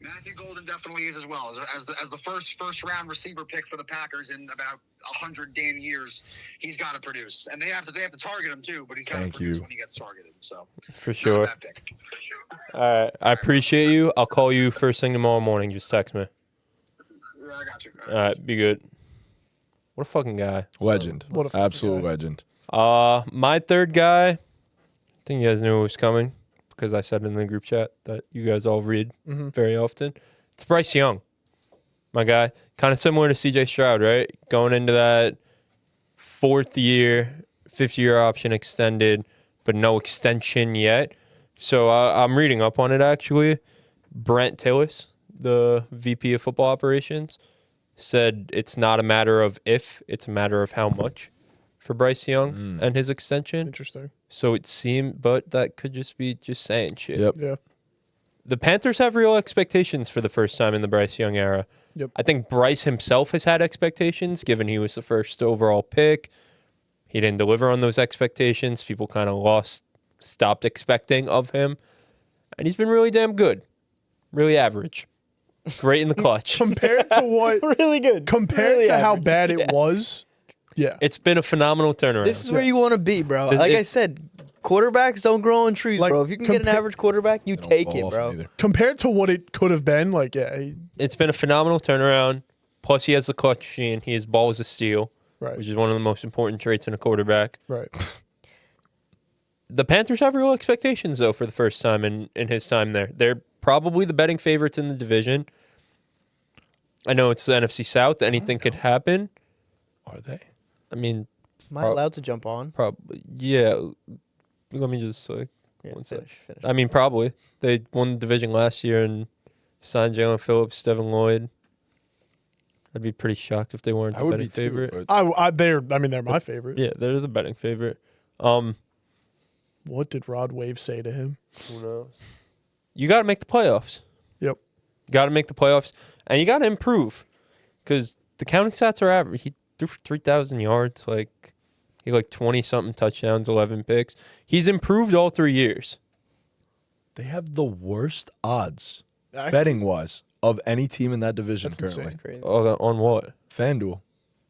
Matthew Golden definitely is as well as the first round receiver pick for the Packers in about 100 damn years. He's got to produce, and they have to target him too. But he's got to produce when he gets targeted. So For sure. not a bad pick. All right. I appreciate you. I'll call you first thing tomorrow morning. Just text me. Yeah, I got you. All right. Be good. What a fucking guy. Legend. What a fucking Absolute guy. legend. My third guy, I think you guys knew it was coming because I said in the group chat that you guys all read very often. It's Bryce Young, my guy. Kind of similar to CJ Stroud, right? Going into that 4th year, 5th-year option extended, but no extension yet. So I'm reading up on it, actually. Brent Tillis, the VP of football operations, said it's not a matter of if, it's a matter of how much for Bryce Young and his extension. Interesting. So it seemed, but that could just be just saying shit. Yep. Yeah. The Panthers have real expectations for the first time in the Bryce Young era. Yep. I think Bryce himself has had expectations, given he was the first overall pick. He didn't deliver on those expectations. People kind of stopped expecting of him. And he's been really damn good. Really average. Great in the clutch. Compared to what? Really good. Compared Really to how average. bad it was. Yeah. It's been a phenomenal turnaround. This is where you want to be, bro. This- Like I it- said, quarterbacks don't grow on trees, Like, bro. If you can get an average quarterback, you Don't take fall it, off bro. either. Compared to what it could have been, like, It's been a phenomenal turnaround. Plus, he has the clutch machine. His ball is a steal, right. which is one of the most important traits in a quarterback. Right. The Panthers have real expectations, though, for the first time in his time there. They're probably the betting favorites in the division. I know it's the NFC South. Anything could happen. Are they? I mean, Am I allowed to jump on? probably. Yeah. Let me just Yeah, one sec. finish. I mean, probably. They won the division last year and signed Jalen Phillips, Devin Lloyd. I'd be pretty shocked if they weren't I the would betting be too, favorite. but they're my favorite. Yeah, they're the betting favorite. What did Rod Wave say to him? Who knows? You got to make the playoffs. Yep. Got to make the playoffs, and you got to improve because the counting stats are average. He threw for 3,000 yards, he 20-something touchdowns, 11 picks. He's improved all 3 years. they have the worst odds Actually, betting wise of any team in that division That's currently. insane. Crazy. On what? FanDuel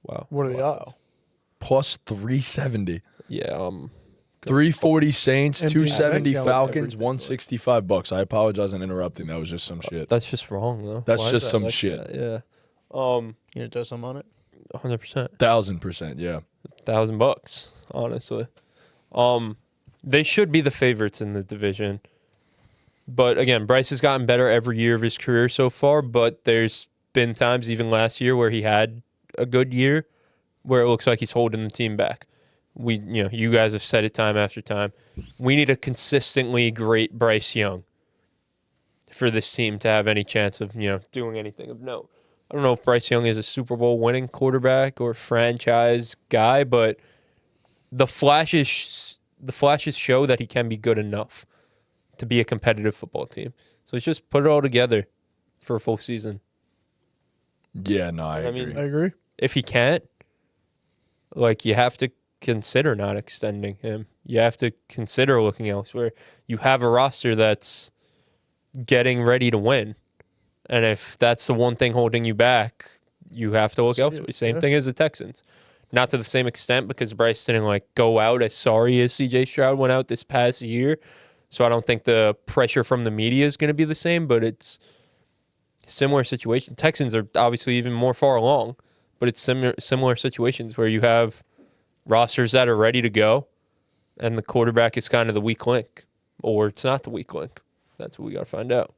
Wow. What are the odds? plus 370. Yeah. 340 Saints, And 270 every- Falcons, $165. I apologize on interrupting. That was just some shit. That's just wrong, though. That's Why is just that some like shit. that? Yeah. You gonna throw some on it? 100%. 1,000%, yeah. $1,000, honestly. They should be the favorites in the division. But again, Bryce has gotten better every year of his career so far, but there's been times, even last year, where he had a good year where it looks like he's holding the team back. You guys have said it time after time. We need a consistently great Bryce Young for this team to have any chance of, doing anything of note. I don't know if Bryce Young is a Super Bowl winning quarterback or franchise guy, but the flashes show that he can be good enough to be a competitive football team. So it's just put it all together for a full season. Yeah, no, I I mean, agree. I agree. If he can't, you have to consider not extending him. You have to consider looking elsewhere. You have a roster that's getting ready to win. And if that's the one thing holding you back, you have to look elsewhere. Same thing as the Texans. Not to the same extent because Bryce didn't go out as sorry as CJ Stroud went out this past year. So I don't think the pressure from the media is going to be the same, but it's a similar situation. Texans are obviously even more far along, but it's similar situations where you have rosters that are ready to go and the quarterback is kind of the weak link, or it's not the weak link. That's what we got to find out.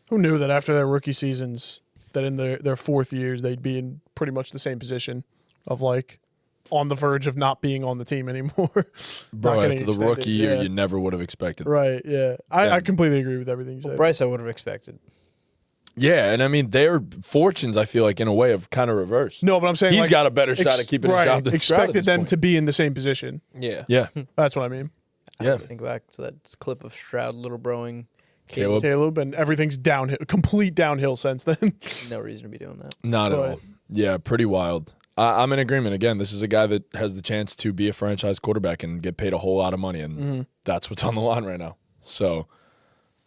Who knew that after their rookie seasons, that in their fourth years, they'd be in pretty much the same position of on the verge of not being on the team anymore. Bro, Not after getting the extended, rookie year, yeah. you never would have expected. Right, yeah. I completely agree with everything you said. Bryce, I would have expected. Yeah, and I mean, their fortunes, I feel like, in a way, have kind of reversed. No, but I'm saying He's got a better shot at keeping his job than Stroud at expected this them point. to be in the same position. Yeah. Yeah, That's what I mean. yeah. Think back to that clip of Stroud little broing Caleb, Caleb, and everything's downhill, complete downhill since then. No reason to be doing that. not at Right. all. Yeah, pretty wild. I'm in agreement. Again, this is a guy that has the chance to be a franchise quarterback and get paid a whole lot of money, and that's what's on the line right now. So,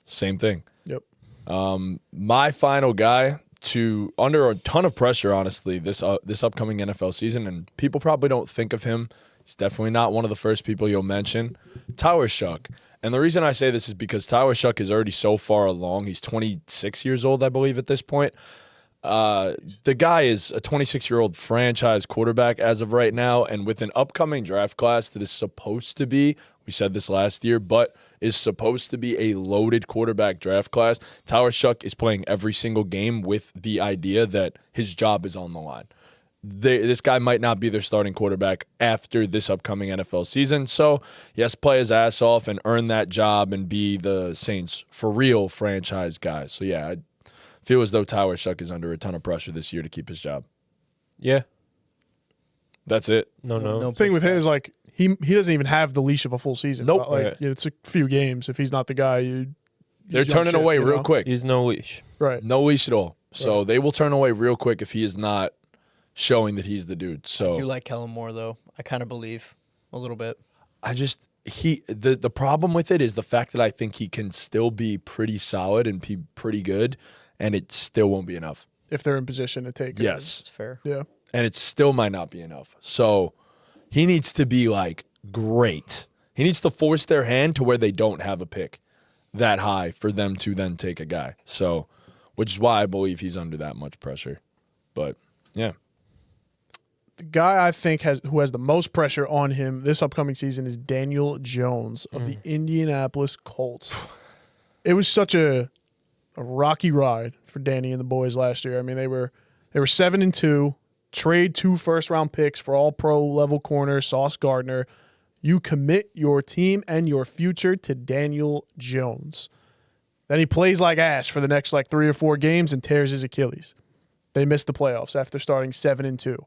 same thing. Yep. My final guy under a ton of pressure, honestly, this upcoming NFL season, and people probably don't think of him. He's definitely not one of the first people you'll mention. Tyler SHOUGH. And the reason I say this is because Tyler SHOUGH is already so far along. He's 26 years old, I believe, at this point. The guy is a 26-year-old franchise quarterback as of right now, and with an upcoming draft class that is supposed to be, we said this last year, but is supposed to be a loaded quarterback draft class, Tyler SHOUGH is playing every single game with the idea that his job is on the line. This guy might not be their starting quarterback after this upcoming NFL season, so he has to play his ass off and earn that job and be the Saints' for real franchise guy. So yeah, I feel as though Tyler SHOUGH is under a ton of pressure this year to keep his job. Yeah. That's it. No. Thing with him is he doesn't even have the leash of a full season. Nope. Right. It's a few games. If he's not the guy, They're jump turning ship, away you real know? quick. He's no leash. Right. No leash at all. So they will turn away real quick if he is not showing that he's the dude. I do So like Kellen Moore though. I kind of believe a little bit. the problem with it is the fact that I think he can still be pretty solid and be pretty good, and it still won't be enough. If they're in position to take it. Yes. It's fair. Yeah. And it still might not be enough. So he needs to be great. He needs to force their hand to where they don't have a pick that high for them to then take a guy. So, which is why I believe he's under that much pressure. But yeah, The guy I think who has the most pressure on him this upcoming season is Daniel Jones of the Indianapolis Colts. It was such a rocky ride for Danny and the boys last year. I mean, they were 7-2, trade 2 first-round picks for all pro level corner Sauce Gardner. You commit your team and your future to Daniel Jones. Then he plays like ass for the next 3 or 4 games and tears his Achilles. They missed the playoffs after starting 7-2.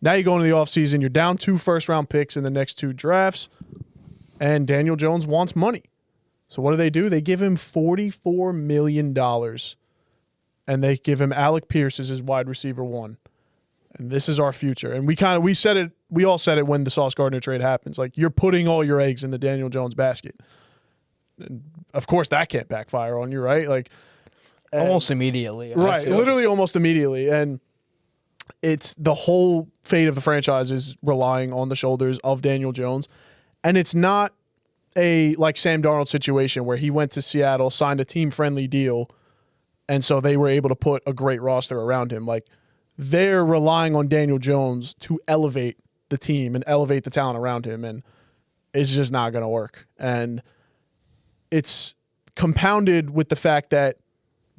Now you go into the offseason, you're down 2 first-round picks in the next 2 drafts, and Daniel Jones wants money. So what do? They give him $44 million, and they give him Alec Pierce as his wide receiver 1. And this is our future. And we all said it when the Sauce Gardner trade happens. You're putting all your eggs in the Daniel Jones basket. And of course, that can't backfire on you, right? Almost immediately. Right, literally almost immediately. And it's the whole fate of the franchise is relying on the shoulders of Daniel Jones. And it's not a Sam Darnold situation where he went to Seattle, signed a team-friendly deal, and so they were able to put a great roster around him. They're relying on Daniel Jones to elevate the team and elevate the talent around him, and it's just not going to work. And it's compounded with the fact that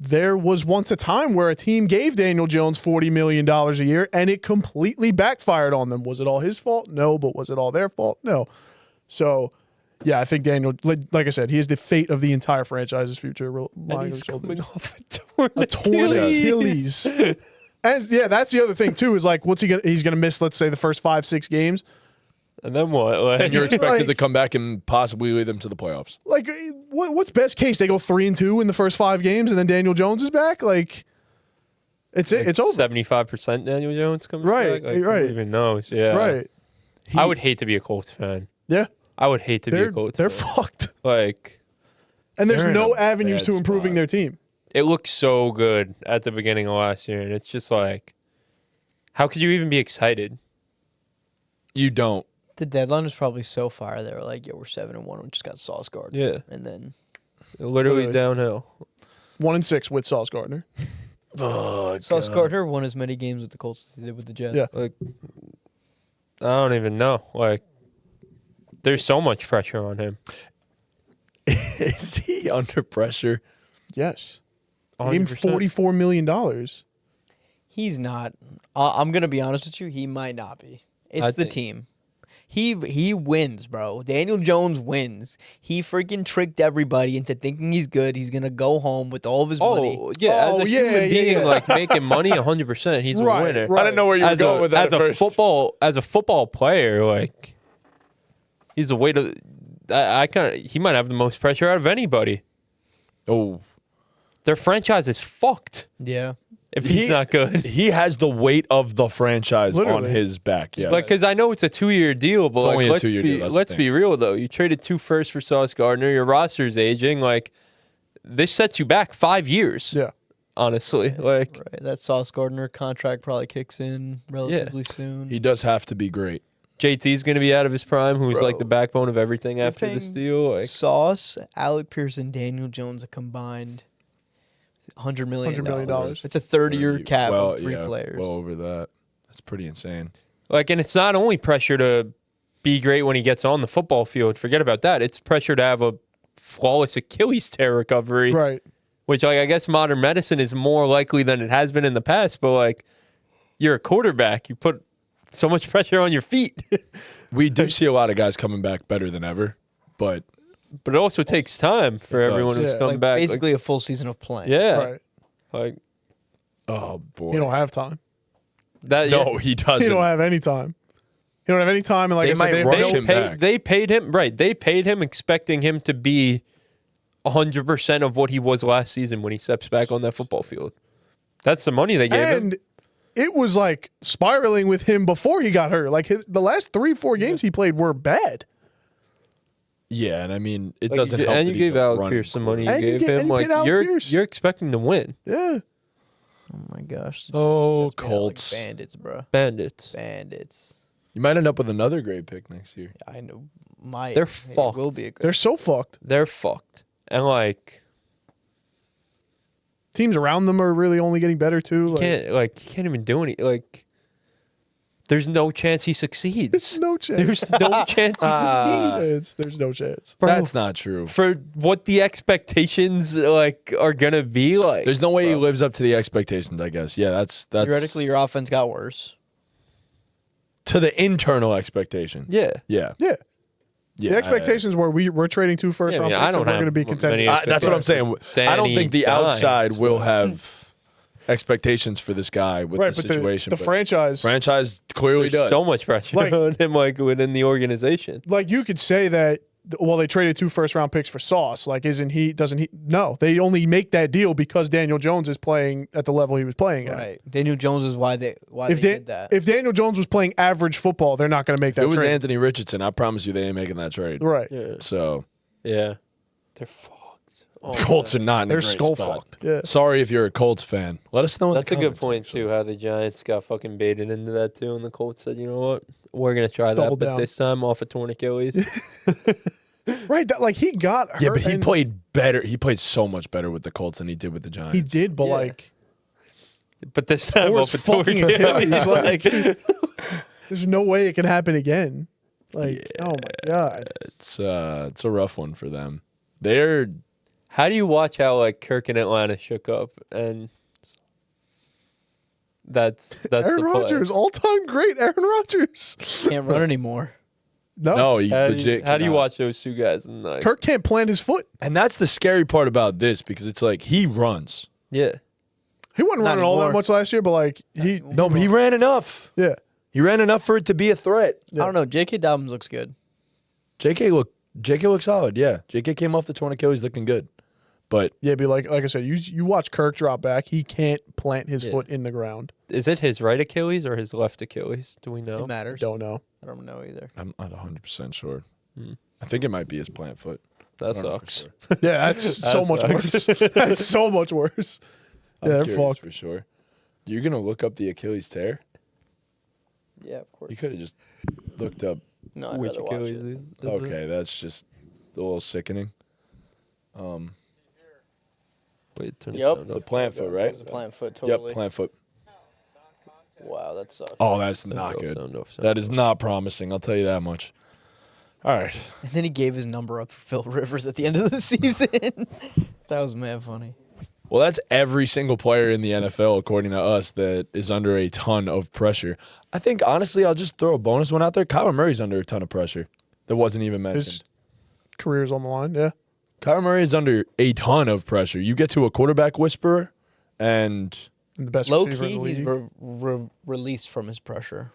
there was once a time where a team gave Daniel Jones $40 million a year, and it completely backfired on them. Was it all his fault? No. But was it all their fault? No. So, yeah, I think Daniel, like I said, he is the fate of the entire franchise's future. And he's coming off a torn Achilles. And yeah, that's the other thing too. Is what's he gonna? He's gonna miss, let's say, the first 5-6 games. And then what? And you're expected to come back and possibly lead them to the playoffs. What's best case? They go 3-2 in the first 5 games, and then Daniel Jones is back. It's over. 75% Daniel Jones coming right, back. Right. Who even knows? Yeah. Right. I would hate to be a Colts fan. Yeah. I would hate to be a Colts They're fan. fucked. And there's they're in no a avenues bad to improving spot. their team. it looked so good at the beginning of last year, and it's just how could you even be excited? You don't. The deadline was probably so far. They were like, "Yo, we're 7-1. We just got Sauce Gardner." Yeah. And then Literally downhill. 1-6 with Sauce Gardner. Oh, Sauce Gardner won as many games with the Colts as he did with the Jets. Yeah. I don't even know. There's so much pressure on him. Is he under pressure? Yes. They gave him 100%. $44 million. He's not. I'm gonna be honest with you. He might not be. It's I the think- team. He wins, bro. Daniel Jones wins. He freaking tricked everybody into thinking he's good. He's gonna go home with all of his money. Oh, yeah. Oh, As a yeah, human being, yeah. making money 100%, he's a Right, winner. right. I didn't know where you were going with that as at a first. football player, he's a way to. He might have the most pressure out of anybody. Oh, Their franchise is fucked Yeah. if he's not good. He has the weight of the franchise Literally. on his back. Yeah. Because I know it's a 2-year deal, but It's only a 2-year deal, that's the let's thing. be real though. You traded 2 firsts for Sauce Gardner. Your roster's aging. This sets you back 5 years. Yeah. Honestly, Right. That Sauce Gardner contract probably kicks in relatively soon. he does have to be great. JT's going to be out of his prime, who's Bro. the backbone of everything You're after this paying deal. Sauce, Alec Pierce, and Daniel Jones a combined $100 million. $100 million. It's a 30-year cap on 3 yeah, players. Well over that. That's pretty insane. And it's not only pressure to be great when he gets on the football field. Forget about that. It's pressure to have a flawless Achilles tear recovery. Right. Which, I guess modern medicine is more likely than it has been in the past. But, you're a quarterback. You put so much pressure on your feet. We do see a lot of guys coming back better than ever, but But it also takes time for It does. everyone who's Yeah. come back. Basically a full season of playing. Yeah. Right. oh boy, You don't have time. That. no, he doesn't. You don't have any time. You don't have any time. And like They I said, might they have rush no- him back. They paid him right. They paid him expecting him to be 100% of what he was last season when he steps back on that football field. That's the money they gave him. And it was spiraling with him before he got hurt. The last 3-4 games he played were bad. Yeah, and I mean it Like, doesn't you, help. and that you he's gave a Alec running Pierce some money. You And you gave get- him and you get Alec Pierce. you're expecting to win. Yeah. Oh my gosh. Oh, Jets made out Colts. Like bandits, bro. Bandits. Bandits. You might end up with another great pick next year. I know. They're It fucked. will be a good. They're so fucked. They're fucked. And Teams around them are really only getting better too. you can't even do any There's no chance he succeeds. No chance. There's no chance he succeeds. There's no chance. Bro, That's not true. for what the expectations are gonna be like. There's no way he lives up to the expectations, I guess. Yeah, that's Theoretically, your offense got worse. to the internal expectation. Yeah. Yeah. Yeah. Yeah. The expectations were we're trading 2 first round I picks and don't we're have going to be many contending. That's what I'm saying. I don't think the Danny outside Dimes, will but- have expectations for this guy with Right, the but situation. the but franchise, clearly There's does. so much pressure Like- on him, within the organization. like you could say that. Well, they traded 2 first round picks for Sauce. Like, doesn't he? No, they only make that deal because Daniel Jones is playing at the level he was playing at. Right. Daniel Jones is why they did that. If Daniel Jones was playing average football, they're not going to make If that it was trade. Anthony Richardson, I promise you they ain't making that trade. Right. Yeah. So Yeah. They're fucked. Oh, the Colts are not in They're a great skull spot. fucked. Yeah. Sorry if you're a Colts fan. Let us know. In That's the a good comments, point actually. too. How the Giants got fucking baited into that too, and the Colts said, "You know what? We're gonna try Double that, but down. this time off a torn Achilles." Right. Like he got hurt. Yeah, but he and played better. He played so much better with the Colts than he did with the Giants. He did, but Yeah. like, But this time Or off a his torn fucking Achilles. Achilles, there's no way it can happen again. Like, oh my god. It's a rough one for them. They're How do you watch how Kirk and Atlanta shook up? And that's Aaron the play. Rodgers, all-time great Aaron Rodgers. Can't run anymore. no, he How do legit. you, how do you cannot. watch those two guys? And Kirk can't plant his foot. And that's the scary part about this because it's like he runs. yeah, He wasn't Not running all that anymore. much last year, but like he No, but he ran enough. yeah. He ran enough for it to be a threat. I don't know. J.K. Dobbins looks good. JK looked solid. Yeah, JK came off the torn Achilles looking good, but Yeah, be like I said, you watch Kirk drop back, he can't plant his Yeah. foot in the ground. is it his right Achilles or his left Achilles? Do we know? It matters. Don't know. I don't know either. I'm not 100% sure. Hmm. I think it might be his plant foot. That I don't know for sucks. sure. Yeah, that's so much sucks. worse. That's so much worse. I'm Yeah, they're curious fucked. for sure. You're gonna look up the Achilles tear? Yeah, of course. You could have just looked up. No, I'd Which rather watch Achilles it. is it? Okay, that's just a little sickening. Wait, turn the Yep. sound The up. plant foot, It right? was a plant foot, totally. Yep, plant foot. Wow, that sucks. Oh, that's Sound not off, good. sound off, sound That is not promising. I'll tell you that much. All right. And then he gave his number up for Phil Rivers at the end of the season. That was mad funny. Well, that's every single player in the NFL, according to us, that is under a ton of pressure. I think, honestly, I'll just throw a bonus one out there. Kyler Murray's under a ton of pressure that wasn't even mentioned. His career's on the line. Yeah. Kyler Murray is under a ton of pressure. You get to a quarterback whisperer, and And the best Low receiver in key, the he's league. released from his pressure.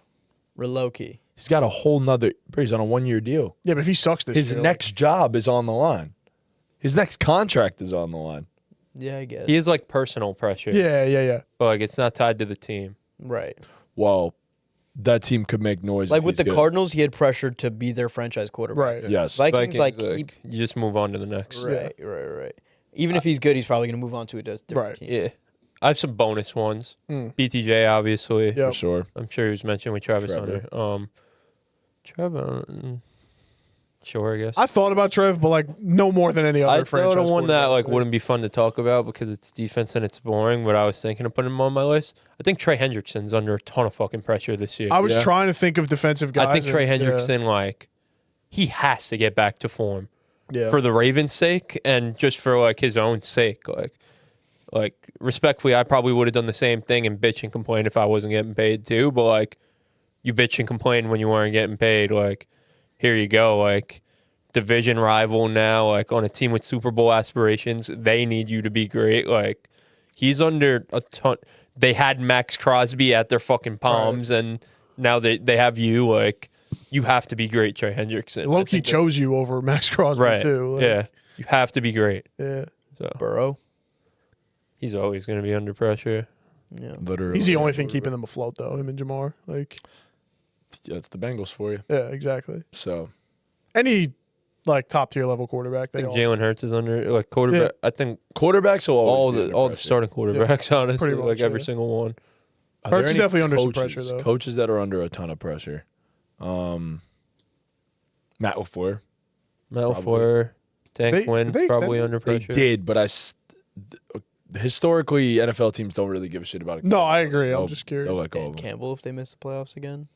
Low key. he's got a whole nother. He's on a 1-year deal. Yeah, but if he sucks this His year, next job is on the line. His next contract is on the line. Yeah, I guess. He is personal pressure. yeah. But it's not tied to the team. Right. Well, that team could make noise. Like if with the he's good. Cardinals, he had pressure to be their franchise quarterback. Right. Yes. Vikings, You just move on to the next. Right. Even if he's good, he's probably going to move on to a different Right. team. Yeah. I have some bonus ones. Mm. BTJ, obviously. Yeah. For sure. I'm sure he was mentioned with Travis Trevor. Hunter. Trevor. Sure, I guess. I thought about Trev, but like no more than any other I franchise. thought of one that quarterback. wouldn't be fun to talk about because it's defense and it's boring, but I was thinking of putting him on my list. I think Trey Hendrickson's under a ton of fucking pressure this year. I was Yeah. trying to think of defensive guys. I think Trey and- Hendrickson, he has to get back to form yeah. for the Ravens' sake and just for his own sake. Like respectfully, I probably would have done the same thing and bitch and complain if I wasn't getting paid too. But you bitch and complain when you weren't getting paid. Here you go. Division rival now. On a team with Super Bowl aspirations, they need you to be great. He's under a ton. They had Max Crosby at their fucking palms, and now they have you. You have to be great, Trey Hendrickson. I Loki think that's- chose you over Max Crosby right. too. Like, Yeah, you have to be great. Yeah. So Burrow. he's always going to be under pressure. Yeah. Literally. He's the only thing keeping them afloat though, him and Jamar. That's the Bengals for you. Yeah, exactly. So Any top tier level quarterback, I they think all Jalen Hurts is under quarterback. I think quarterbacks will all always be the under all the pressure. starting quarterbacks, honestly, pretty much, every yeah. single one. Are there Hurts is any definitely under some coaches- pressure, though. Coaches that are under a ton of pressure. Matt LaFleur. Matt Probably. LaFleur, Dan They- Quinn's they probably extended- under They pressure. did, but historically NFL teams don't really give a shit about. No, I extending agree. those. I'm just curious. They'll let go Dan of them. Campbell if they miss the playoffs again.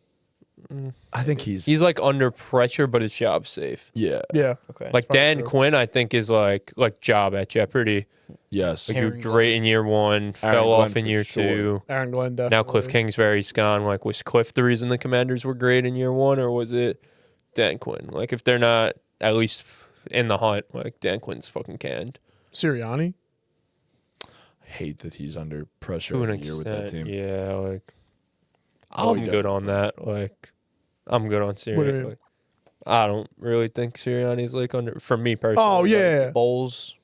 I think he's He's under pressure, but his job's safe. yeah. Yeah. Okay. Like probably Dan true. Quinn, I think is like job at Jeopardy. Yes. Like he was Aaron great in year one, fell Glenn off in for year sure. 2. Aaron Glenn definitely. Now Cliff Kingsbury's gone. Like, was Cliff the reason the Commanders were great in year 1, or was it Dan Quinn? Like, if they're not at least in the hunt, like Dan Quinn's fucking canned. Sirianni. Hate that he's under pressure To an every year with that extent, team. yeah. Like, Oh, he I'm good definitely on that. Like, I'm good on What do you Sirianni. mean? Like, I don't really think Sirianni's under. For me personally. Oh like, yeah. Bowls.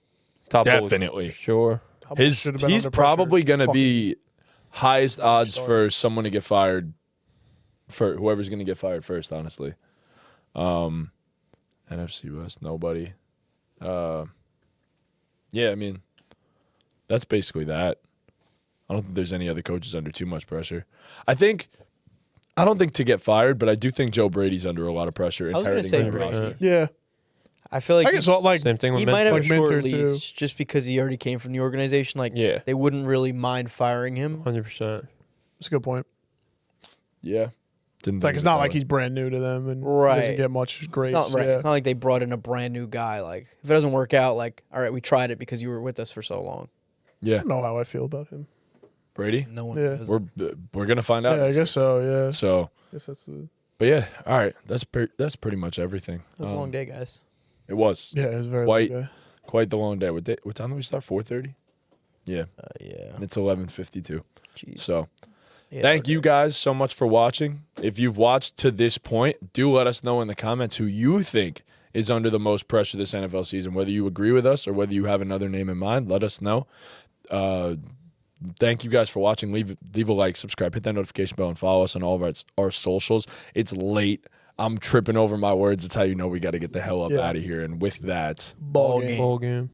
top Bowls, Definitely. for sure. Hubbard should have been He's under pressure. probably gonna Fucking- be highest odds starter. for someone to get fired. For whoever's gonna get fired first, honestly. NFC West, nobody. Yeah, I mean, that's basically that. I don't think there's any other coaches under too much pressure. I don't think to get fired, but I do think Joe Brady's under a lot of pressure I was gonna inheriting say the roster. Brady. Yeah. I feel like I guess all, like Same thing with he might have Minter. Like a short Minter, too. lease just because he already came from the organization. Like, Yeah, they wouldn't really mind firing him. 100%. that's a good point. Yeah, didn't It's like think it's of it not that like way. he's brand new to them and he Right. doesn't get much grace. It's not right. Yeah. It's not like they brought in a brand new guy. Like, if it doesn't work out, like, all right, we tried it because you were with us for so long. Yeah, I don't know how I feel about him. Brady. No one Yeah. does. We're gonna find out. Yeah, I guess so. Yeah. So, I guess that's the. but yeah, all right. That's pretty much everything. It was a long day, guys. It was Yeah, it was very White. long day. quite the long day. What time did we start? 4:30. Yeah, Yeah. and it's 11:52. Jeez. So Yeah, thank okay. you guys so much for watching. If you've watched to this point, do let us know in the comments who you think is under the most pressure this NFL season. Whether you agree with us or whether you have another name in mind, let us know. Thank you guys for watching. Leave a like, subscribe, hit that notification bell, and follow us on all of our socials. It's late. I'm tripping over my words. It's how you know we got to get the hell up Yeah. out of here. And with that, Ball game. Ball game.